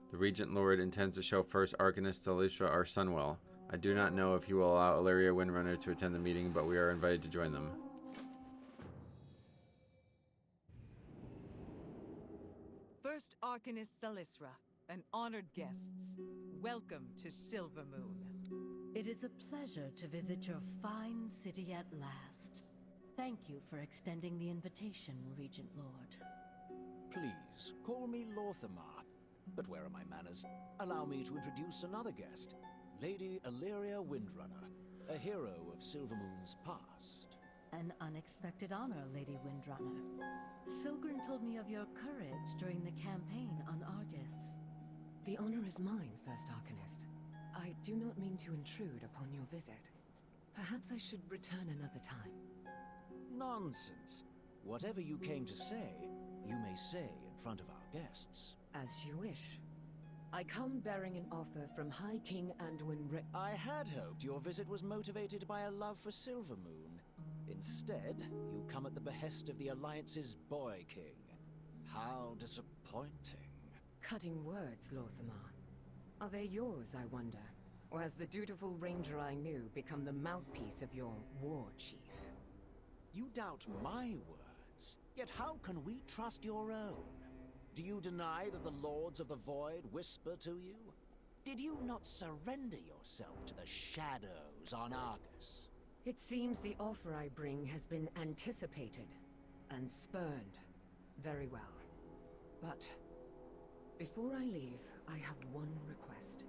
The Regent Lord intends to show first Arcanist to Lystra our Sunwell. I do not know if he will allow Illyria Windrunner to attend the meeting, but we are invited to join them. First Arcanist Thalysra, and honored guests, welcome to Silvermoon. It is a pleasure to visit your fine city at last. Thank you for extending the invitation, Regent Lord. Please, call me Lorthamar. But where are my manners? Allow me to introduce another guest, Lady Illyria Windrunner, a hero of Silvermoon's past. An unexpected honor, Lady Windrunner. Silgrin told me of your courage during the campaign on Argus. The honor is mine, First Arcanist. I do not mean to intrude upon your visit. Perhaps I should return another time. Nonsense. Whatever you came to say, you may say in front of our guests. As you wish. I come bearing an offer from High King Anduin I had hoped your visit was motivated by a love for Silvermoon. Instead, you come at the behest of the Alliance's Boy King. How disappointing. Cutting words, Lorthamar. Are they yours, I wonder? Or has the dutiful ranger I knew become the mouthpiece of your war chief? You doubt my words, yet how can we trust your own? Do you deny that the Lords of the Void whisper to you? Did you not surrender yourself to the shadows on Argus? It seems the offer I bring has been anticipated and spurned. Very well. But before I leave, I have one request.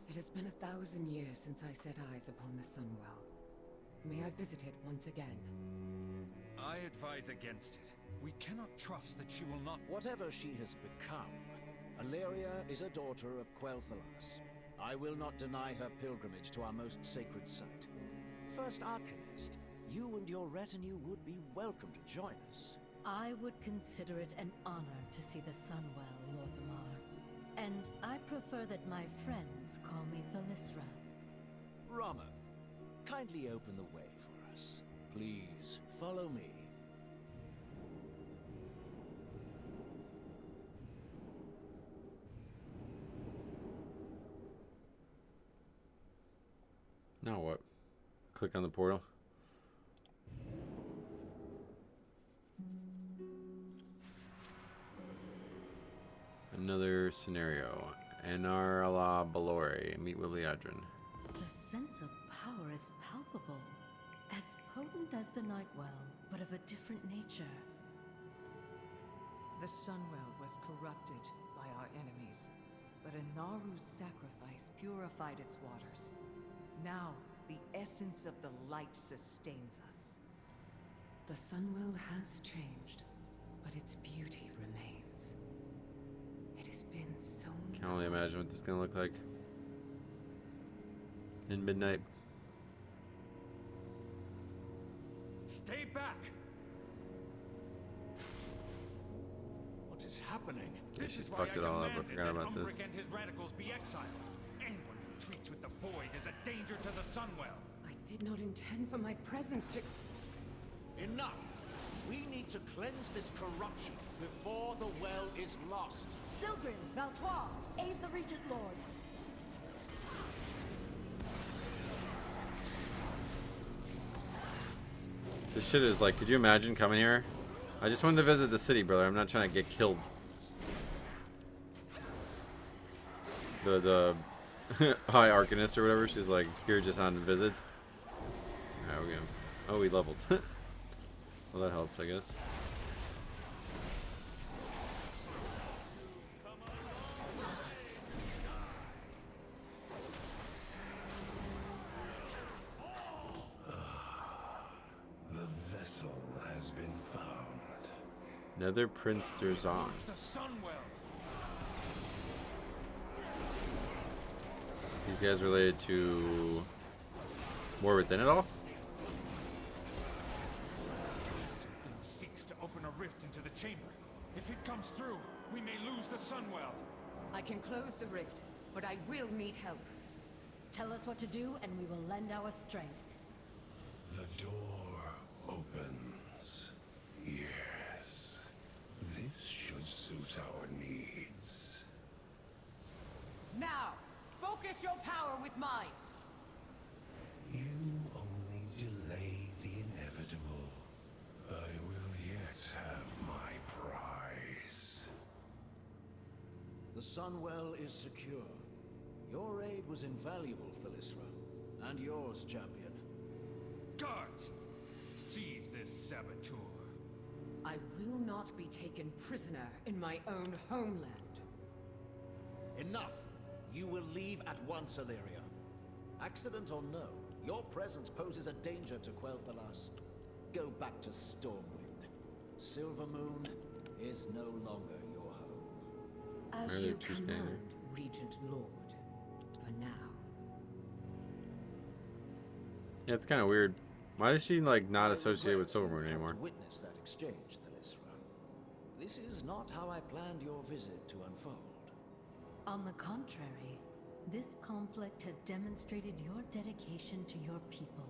It has been 1,000 years since I set eyes upon the Sunwell. May I visit it once again? I advise against it. We cannot trust that she will not... Whatever she has become, Alleria is a daughter of Quel'Thelas. I will not deny her pilgrimage to our most sacred site. First Arcanist, you and your retinue would be welcome to join us. I would consider it an honor to see the Sunwell, Lorewalking. And I prefer that my friends call me Thelisra. Romoth, kindly open the way for us. Please, follow me. Now what? Click on the portal. Another scenario. Anar ala Balore. Meet with Liadrin. The sense of power is palpable. As potent as the Nightwell, but of a different nature. The Sunwell was corrupted by our enemies, but a Naru's sacrifice purified its waters. Now, the essence of the light sustains us. The Sunwell has changed, but its beauty remains. It has been so Can only imagine what this is gonna look like in midnight. Stay back! What is happening? This She is why fucked it all up. I demanded forgot that about this. Umbric and his radicals be exiled. Anyone who treats with the void is a danger to the Sunwell. I did not intend for my presence to... Enough! We need to cleanse this corruption before the well is lost. Sylgrin, Valtoire, aid the Regent Lord. This shit is like, could you imagine coming here? I just wanted to visit the city, brother. I'm not trying to get killed. The High Arcanist or whatever, she's like, here just on visits. Alright, we go. Oh, we leveled. Well, that helps, I guess. The vessel has been found. Nether Prince Durzan. It's the Sunwell. These guys related to War Within it all? Something seeks to open a rift into the chamber. If it comes through, we may lose the Sunwell. I can close the rift, but I will need help. Tell us what to do, and we will lend our strength. The door opens. Yes. This should suit our needs. Now, focus your power with mine. You only delay the inevitable. I will yet have my prize. The Sunwell is secure. Your aid was invaluable, Thelisra. And yours, champion. Guards! Seize this saboteur. I will not be taken prisoner in my own homeland. Enough! You will leave at once, Alleria. Accident or no, your presence poses a danger to Quel'Thelas. Go back to Stormwind. Silvermoon is no longer your home. As Earlier you Tuesday. command, Regent Lord. For now. Yeah, it's kind of weird. Why is she like not associated with I regret Silvermoon you had anymore? to witness that exchange, Thelisra. This is not how I planned your visit to unfold. On the contrary, this conflict has demonstrated your dedication to your people.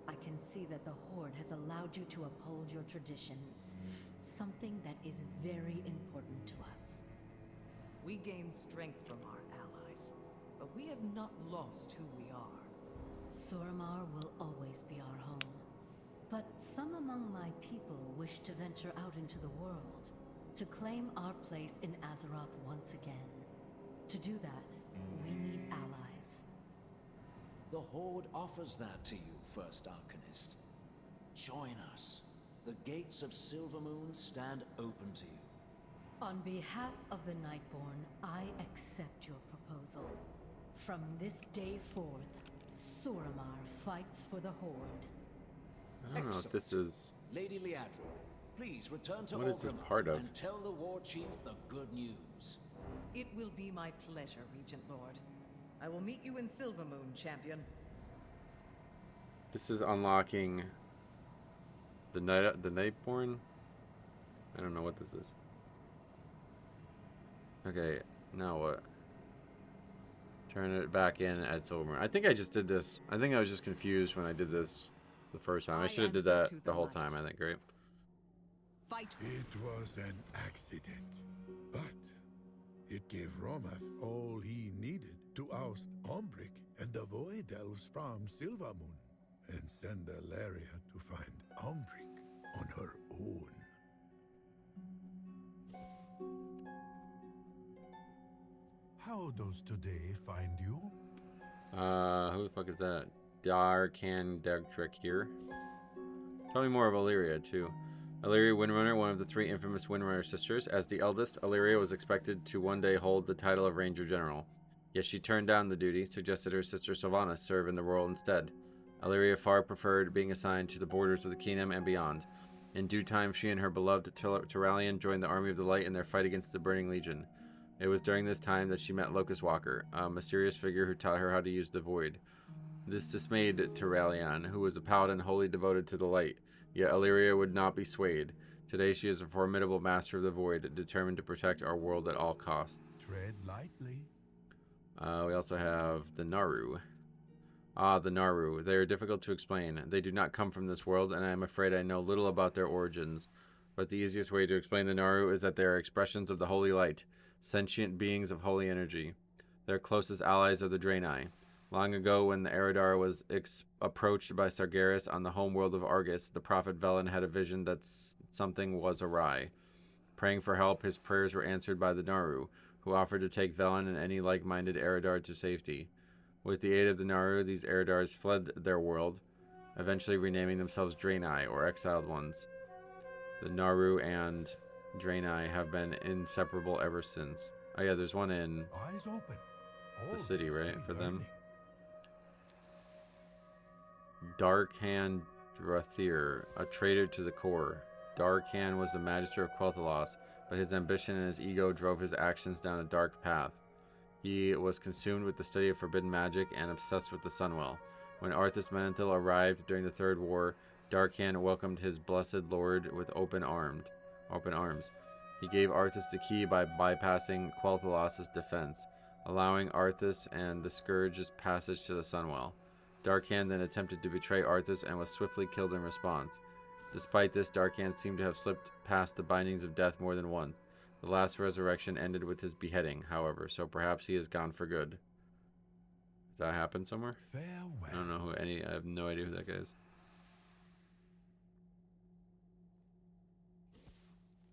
I can see that the Horde has allowed you to uphold your traditions, something that is very important to us. We gain strength from our allies, but we have not lost who we are. Suramar will always be our home. But some among my people wish to venture out into the world, to claim our place in Azeroth once again. To do that, we need allies. The Horde offers that to you, First Arcanist. Join us. The gates of Silvermoon stand open to you. On behalf of the Nightborn, I accept your proposal. From this day forth, Suramar fights for the Horde. I don't know what this is. Lady Liadrin, please return to What is this Orgrimmar part of? and tell the war chief the good news. It will be my pleasure, Regent Lord. I will meet you in Silvermoon, champion. This is unlocking the Nightborn. I don't know what this is. Okay, now what? Turn it back in at Silvermoon. I think I just did this. I think I was just confused when I did this the first time. I should have did that the whole time, I think, right? Fight. It was an accident, but it gave Romath all he needed to oust Ombric and the Void Elves from Silvermoon, and send Alaria to find Ombric on her own. How does today find you? Who the fuck is that? Darkan Degtrick here. Tell me more of Illyria, too. Illyria Windrunner, one of the 3 infamous Windrunner sisters. As the eldest, Illyria was expected to one day hold the title of Ranger General. Yet she turned down the duty, suggested her sister Sylvanas serve in the role instead. Illyria far preferred being assigned to the borders of the kingdom and beyond. In due time, she and her beloved Turalian joined the Army of the Light in their fight against the Burning Legion. It was during this time that she met Locust Walker, a mysterious figure who taught her how to use the Void. This dismayed Turalian, who was a paladin wholly devoted to the light, yet Illyria would not be swayed. Today she is a formidable master of the Void, determined to protect our world at all costs. Tread lightly. We also have the Naru. The Naru. They are difficult to explain. They do not come from this world, and I am afraid I know little about their origins. But the easiest way to explain the Naru is that they are expressions of the holy light, sentient beings of holy energy. Their closest allies are the Draenei. Long ago, when the Eridar was approached by Sargeras on the homeworld of Argus, the prophet Velen had a vision that something was awry. Praying for help, his prayers were answered by the Naru, who offered to take Velen and any like-minded Eridar to safety. With the aid of the Naru, these Eridars fled their world, eventually renaming themselves Draenei, or Exiled Ones. The Naru and Draenei have been inseparable ever since. Oh yeah, there's one in Eyes open. the city, right, for them? Learning. Darkan Drathir, a traitor to the core. Darkan was the magister of Quel'Thelas, but his ambition and his ego drove his actions down a dark path. He was consumed with the study of forbidden magic and obsessed with the Sunwell. When Arthas Menethil arrived during the Third War, Darkan welcomed his blessed lord with open arms. He gave Arthas the key by bypassing Quel'Thelas' defense, allowing Arthas and the Scourge's passage to the Sunwell. Darkan then attempted to betray Arthas and was swiftly killed in response. Despite this, Darkan seemed to have slipped past the bindings of death more than once. The last resurrection ended with his beheading, however, so perhaps he is gone for good. Does that happen somewhere? Farewell. I don't know I have no idea who that guy is.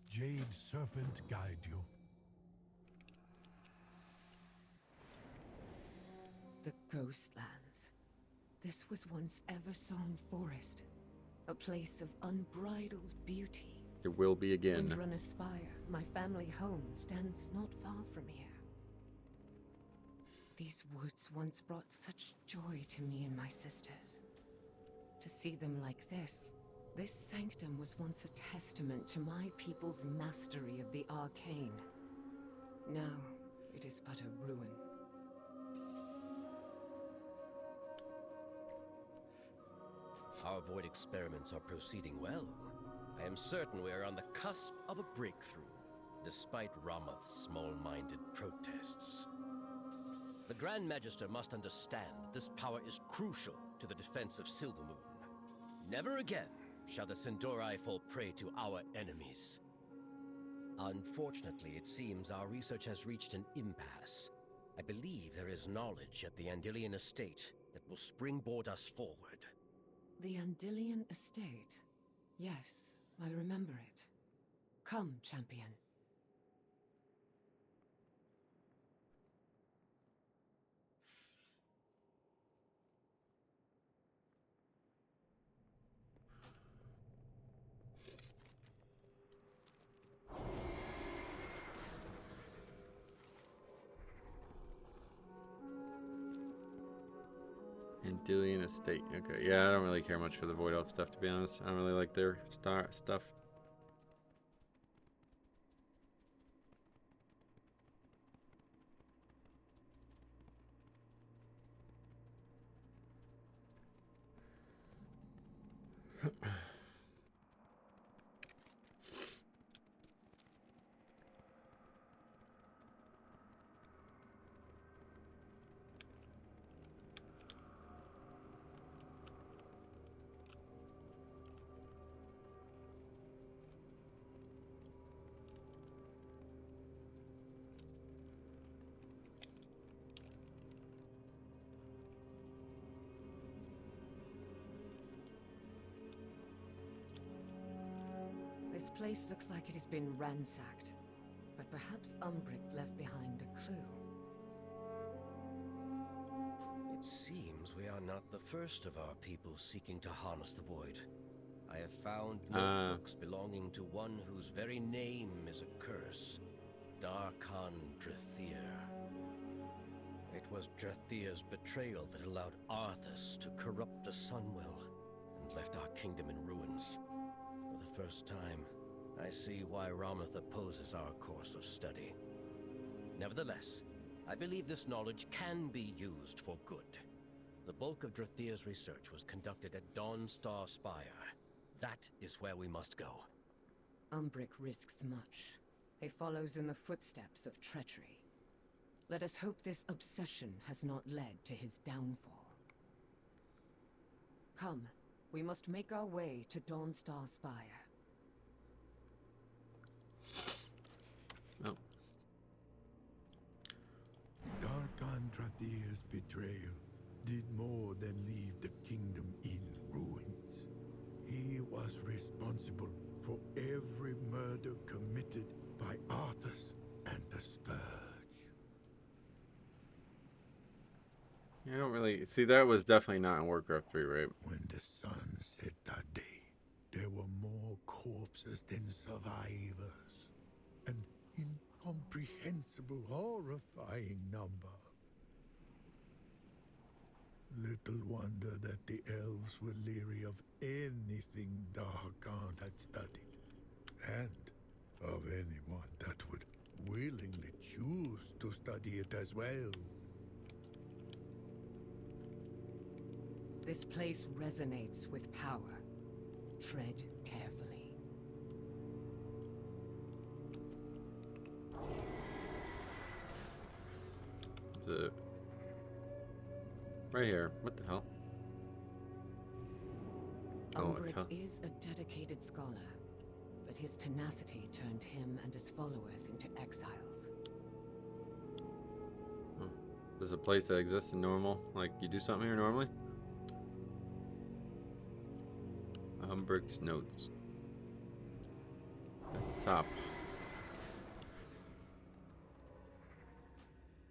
Jade Serpent guide you. The Ghostlands. This was once Eversong Forest, a place of unbridled beauty. It will be again. Windrunner Spire, my family home, stands not far from here. These woods once brought such joy to me and my sisters. To see them like this sanctum was once a testament to my people's mastery of the arcane. Now, it is but a ruin. Our void experiments are proceeding well. I am certain we are on the cusp of a breakthrough, despite Ramath's small-minded protests. The Grand Magister must understand that this power is crucial to the defense of Silvermoon. Never again shall the Sindori fall prey to our enemies. Unfortunately, it seems our research has reached an impasse. I believe there is knowledge at the Andilian estate that will springboard us forward. The Andilian estate. Yes, I remember it. Come, champion. Andilian Estate. Okay, yeah, I don't really care much for the Void Elf stuff, to be honest. I don't really like their stuff. This place looks like it has been ransacked, but perhaps Umbric left behind a clue. It seems we are not the first of our people seeking to harness the void. I have found notebooks belonging to one whose very name is a curse, Darkhan Drathir. It was Drathir's betrayal that allowed Arthas to corrupt the Sunwell and left our kingdom in ruins. For the first time, I see why Romoth opposes our course of study. Nevertheless, I believe this knowledge can be used for good. The bulk of Drathir's research was conducted at Dawnstar Spire. That is where we must go. Umbric risks much. He follows in the footsteps of treachery. Let us hope this obsession has not led to his downfall. Come, we must make our way to Dawnstar Spire. Oh. Darkhan Drathir's betrayal did more than leave the kingdom in ruins. He was responsible for every murder committed by Arthas and the Scourge. I don't really see, that was definitely not in Warcraft 3, right? When the sun set that day, there were more corpses than survivors. An incomprehensible, horrifying number. Little wonder that the elves were leery of anything Darkhan had studied, and of anyone that would willingly choose to study it as well. This place resonates with power. Tread carefully. Right here. What the hell? Umbric is a dedicated scholar, but his tenacity turned him and his followers into exiles. There's a place that exists in normal, like you do something here normally? Umbric's notes. At the top.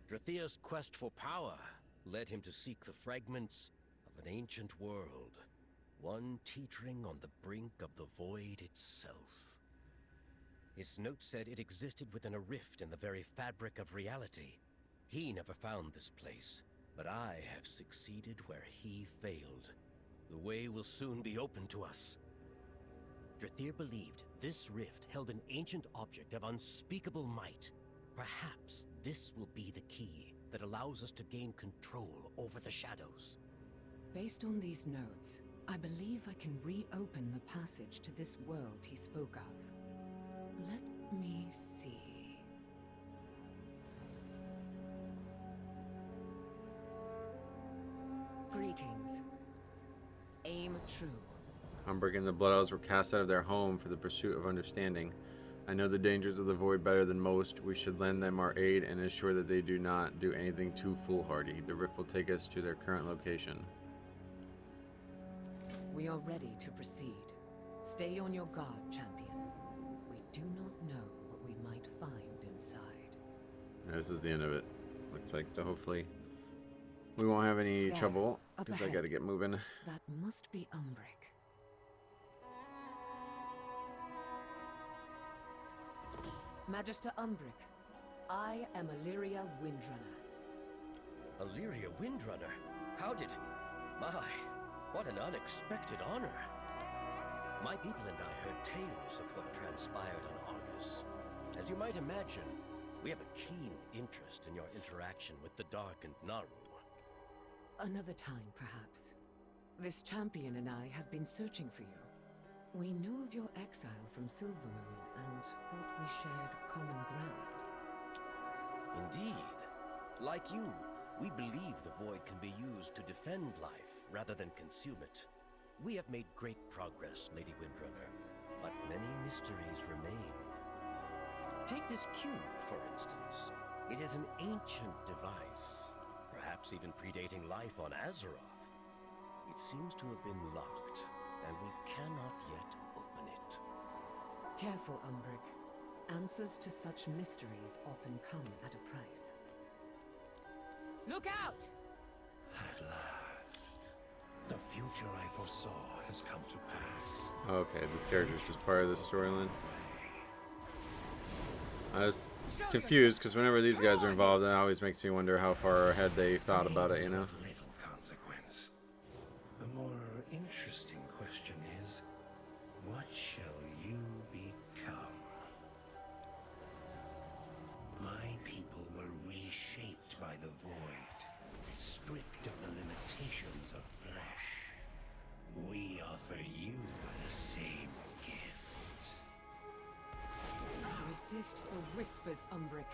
Drathir's quest for power led him to seek the fragments of an ancient world, one teetering on the brink of the void itself. His note said it existed within a rift in the very fabric of reality. He never found this place, but I have succeeded where he failed. The way will soon be open to us. Drathir believed this rift held an ancient object of unspeakable might. Perhaps this will be the key that allows us to gain control over the shadows. Based on these notes, I believe I can reopen the passage to this world he spoke of. Let me see. Greetings. Aim true. Umbric and the Blood Elves were cast out of their home for the pursuit of understanding. I know the dangers of the void better than most. We should lend them our aid and ensure that they do not do anything too foolhardy. The rift will take us to their current location. We are ready to proceed. Stay on your guard, champion. We do not know what we might find inside. Yeah, this is the end of it. Looks like, so hopefully we won't have any trouble, because I gotta get moving. That must be Umbric. Magister Umbric, I am Illyria Windrunner. Illyria Windrunner? How did... My, what an unexpected honor. My people and I heard tales of what transpired on Argus. As you might imagine, we have a keen interest in your interaction with the Darkened Naru. Another time, perhaps. This champion and I have been searching for you. We knew of your exile from Silvermoon and thought we shared common ground. Indeed. Like you, we believe the Void can be used to defend life rather than consume it. We have made great progress, Lady Windrunner, but many mysteries remain. Take this cube, for instance. It is an ancient device, perhaps even predating life on Azeroth. It seems to have been locked, and we cannot yet open it. Careful, Umbric. Answers to such mysteries often come at a price. Look out! At last, the future I foresaw has come to pass. Okay, this character's just part of the storyline. I was confused because whenever these guys are involved, it always makes me wonder how far ahead they thought about it, you know? Little consequence. A more interesting question is, what shall you become? My people were reshaped by the Void, stripped of the limitations of flesh. We offer you the same gift. Resist the whispers, Umbric.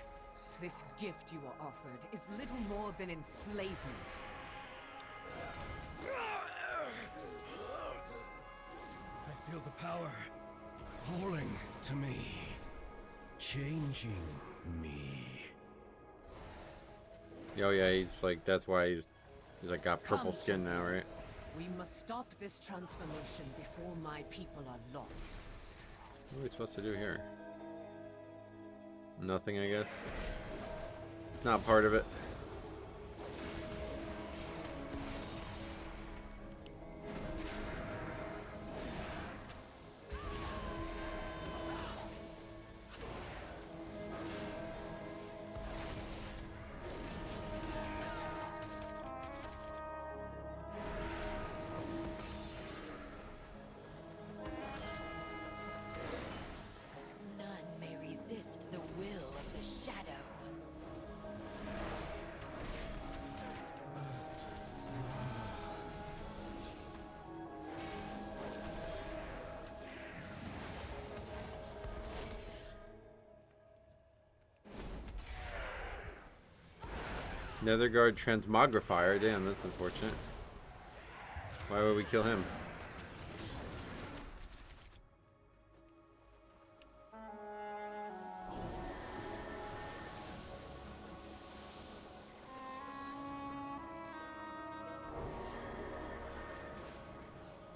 This gift you are offered is little more than enslavement. I feel the power calling to me, changing me. Oh yeah, he's like, that's why he's like got purple skin now, right? We must stop this transformation before my people are lost. What are we supposed to do here? Nothing, I guess. Not part of it. None may resist the will of the shadow. Netherguard Transmogrifier, damn, that's unfortunate. Why would we kill him?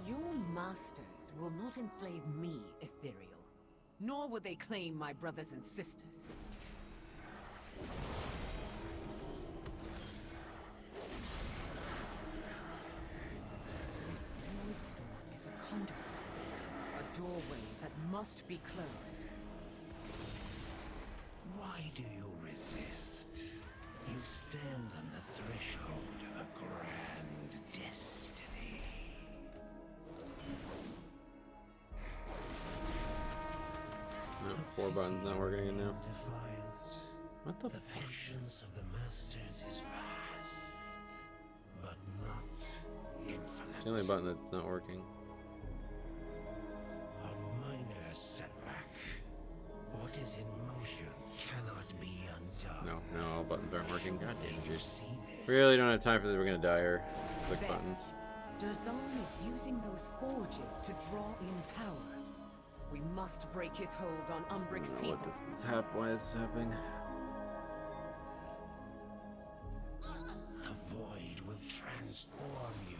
Your masters will not enslave me, Ethereal. Nor will they claim my brothers and sisters. This void storm is a conduit. A doorway that must be closed. Why do you resist? You stand on the threshold of a grand destiny. No, 4 buttons not working again now. Defiance. What the The patience of the masters is vast, but not infinite. It's the only button that's not working. A minor setback. What is in motion cannot be undone. No, all buttons aren't working. God damn You it. see this? Really don't have time for this. We're gonna die here. Click There. buttons. Dazan is using those forges to draw in power. We must break his hold on I Umbric's don't know people. what this is why this is happening. The void will transform you.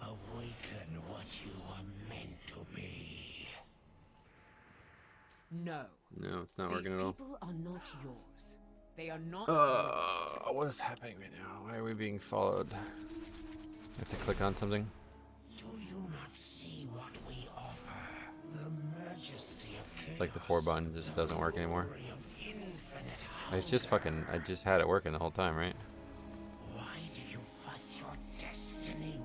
Awaken what you are meant to be. No. No, it's not These working at all. people are not yours. They are not lost. What is happening right now? Why are we being followed? I have to click on something. Do you not see what we offer? The majesty of chaos. It's like the 4 button just doesn't work anymore. glory of infinite I just fucking, I just had it working the whole time, right? Why do you fight your destiny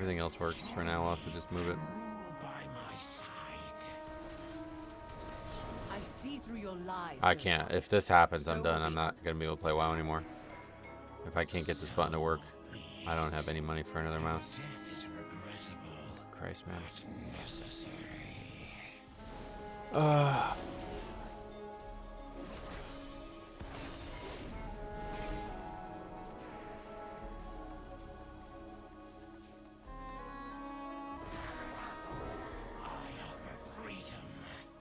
Everything else works for now. I'll have to just move it. Rule by my side. I see through your lies. I can't. If this happens, I'm done. I'm not going to be able to play WoW anymore. If I can't get this button to work, I don't have any money for another mouse. Death is regrettable, Christ, man. necessary. I offer freedom.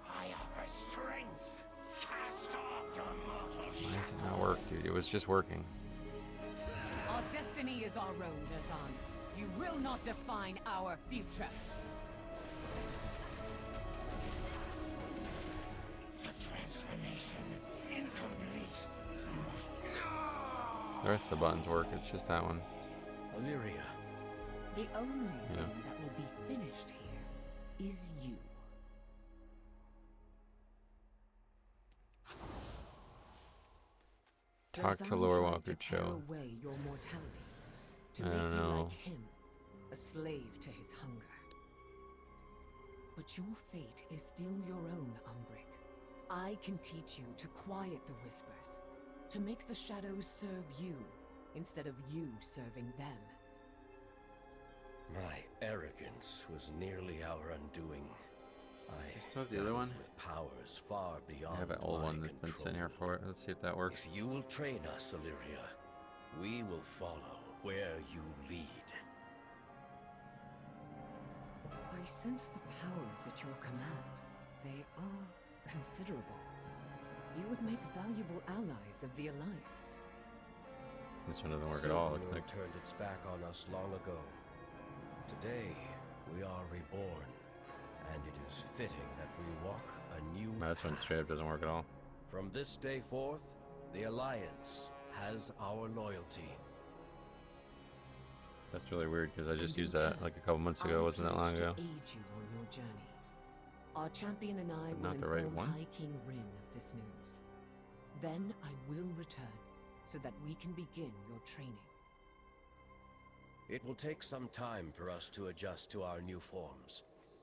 I offer strength. Cast off your mortal Why does it not work, dude? It was just working. Our destiny is our own, Dazan. You will not define our future. The transformation incomplete. The rest of the buttons work. It's just that one. Illyria. The only Yeah. thing that will be finished here is you. Talk to Dazan Lorewalking tried to tear show. away your mortality, to I make don't you know. like him, a slave to his hunger. But your fate is still your own, Umbric. I can teach you to quiet the whispers, to make the shadows serve you, instead of you serving them. My arrogance was nearly our undoing. I still have the other dealt one? with powers far beyond I have an old my one that's been sitting here control. for it. Let's see if that works. If you will train us, Illyria, we will follow where you lead. I sense the powers at your command. They are considerable. You would make valuable allies of the Alliance. This one doesn't work at all. It looks Silvermoon like. turned its back on us long ago. Today, we are reborn, and it is fitting that we walk a new No, this one path. straight up doesn't work at all. From this day forth, the Alliance has our loyalty. That's really weird because I just And used in that turn, like a couple months ago. I Wasn't that long pledge ago? to aid you on your journey. Our champion and I But will not the right inform one? High King Rin of this news. Then I will return, so that we can begin your training. It will take some time for us to adjust to our new forms.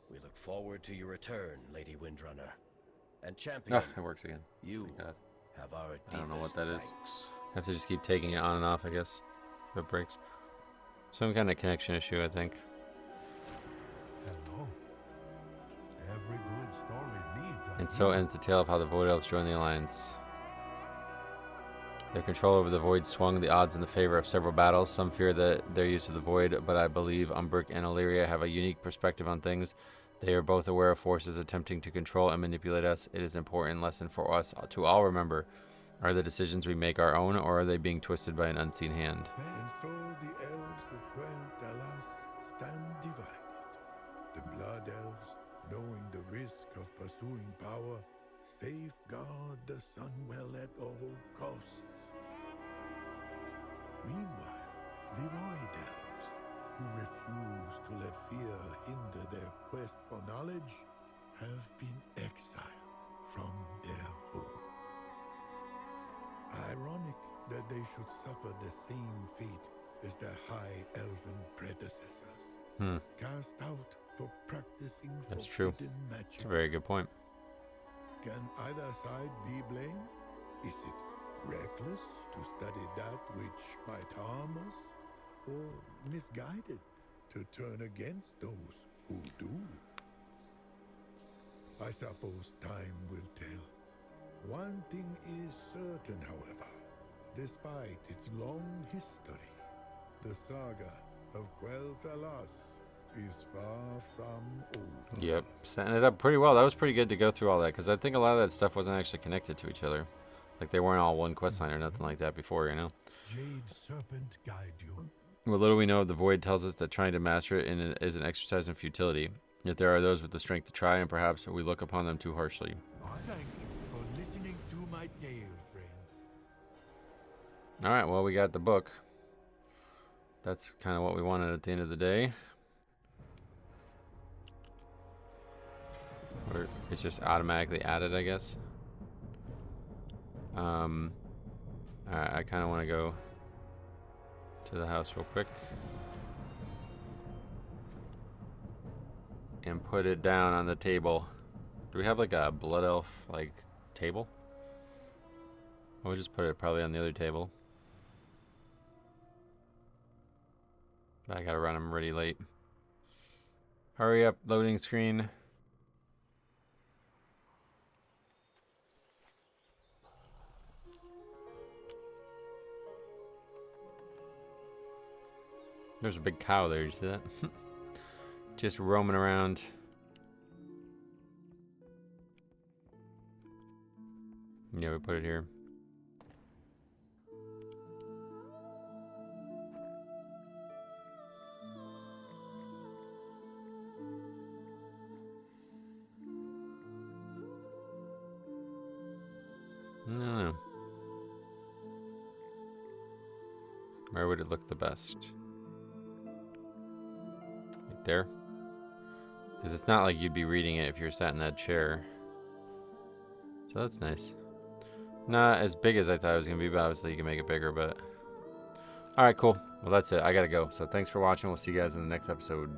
We look forward to your return, Lady Windrunner. And Champion, Oh, it works again. you Thank God. have our I don't know what deepest that is. thanks. I have to just keep taking it on and off, I guess. If it breaks. Some kind of connection issue, I think. Hello. Every good story needs a And so hero. ends the tale of how the Void Elves joined the Alliance. Their control over the Void swung the odds in the favor of several battles. Some fear that their use of the Void, but I believe Umbric and Illyria have a unique perspective on things. They are both aware of forces attempting to control and manipulate us. It is an important lesson for us to all remember. Are the decisions we make our own, or are they being twisted by an unseen hand? And so the elves of Quel'Thelas stand divided. The Blood Elves, knowing the risk of pursuing power, safeguard the Sunwell at all costs. Meanwhile, the Void Elves, who refuse to let fear hinder their quest for knowledge, have been exiled from their home. Ironic that they should suffer the same fate as their high elven predecessors. Cast out for practicing That's true. forbidden magic. That's a very good point. Can either side be blamed? Is it reckless to study that which might harm us? Or misguided to turn against those who do? I suppose time will tell. One thing is certain, however. Despite its long history, the saga of Quel'Thelas is far from over. Yep, setting it up pretty well. That was pretty good to go through all that, because I think a lot of that stuff wasn't actually connected to each other. Like, they weren't all one quest line or nothing like that before, you know? Jade Serpent guide you. What little we know of the Void tells us that trying to master it is an exercise in futility. Yet there are those with the strength to try, and perhaps we look upon them too harshly. Thank you for listening to my tale, friend. Alright, well, we got the book. That's kind of what we wanted at the end of the day. Or it's just automatically added, I guess. Alright, I kind of want to go to the house real quick. and put it down on the table. Do we have like a blood elf like table? We'll just put it probably on the other table. I gotta run, I'm already late. Hurry up, loading screen. There's a big cow there, you see that? Just roaming around. Yeah, we put it here. No. Where would it look the best? Right there? Because it's not like you'd be reading it if you're sat in that chair. So that's nice. Not as big as I thought it was going to be, but obviously you can make it bigger, but... Alright, cool. Well, that's it. I gotta go. So thanks for watching. We'll see you guys in the next episode.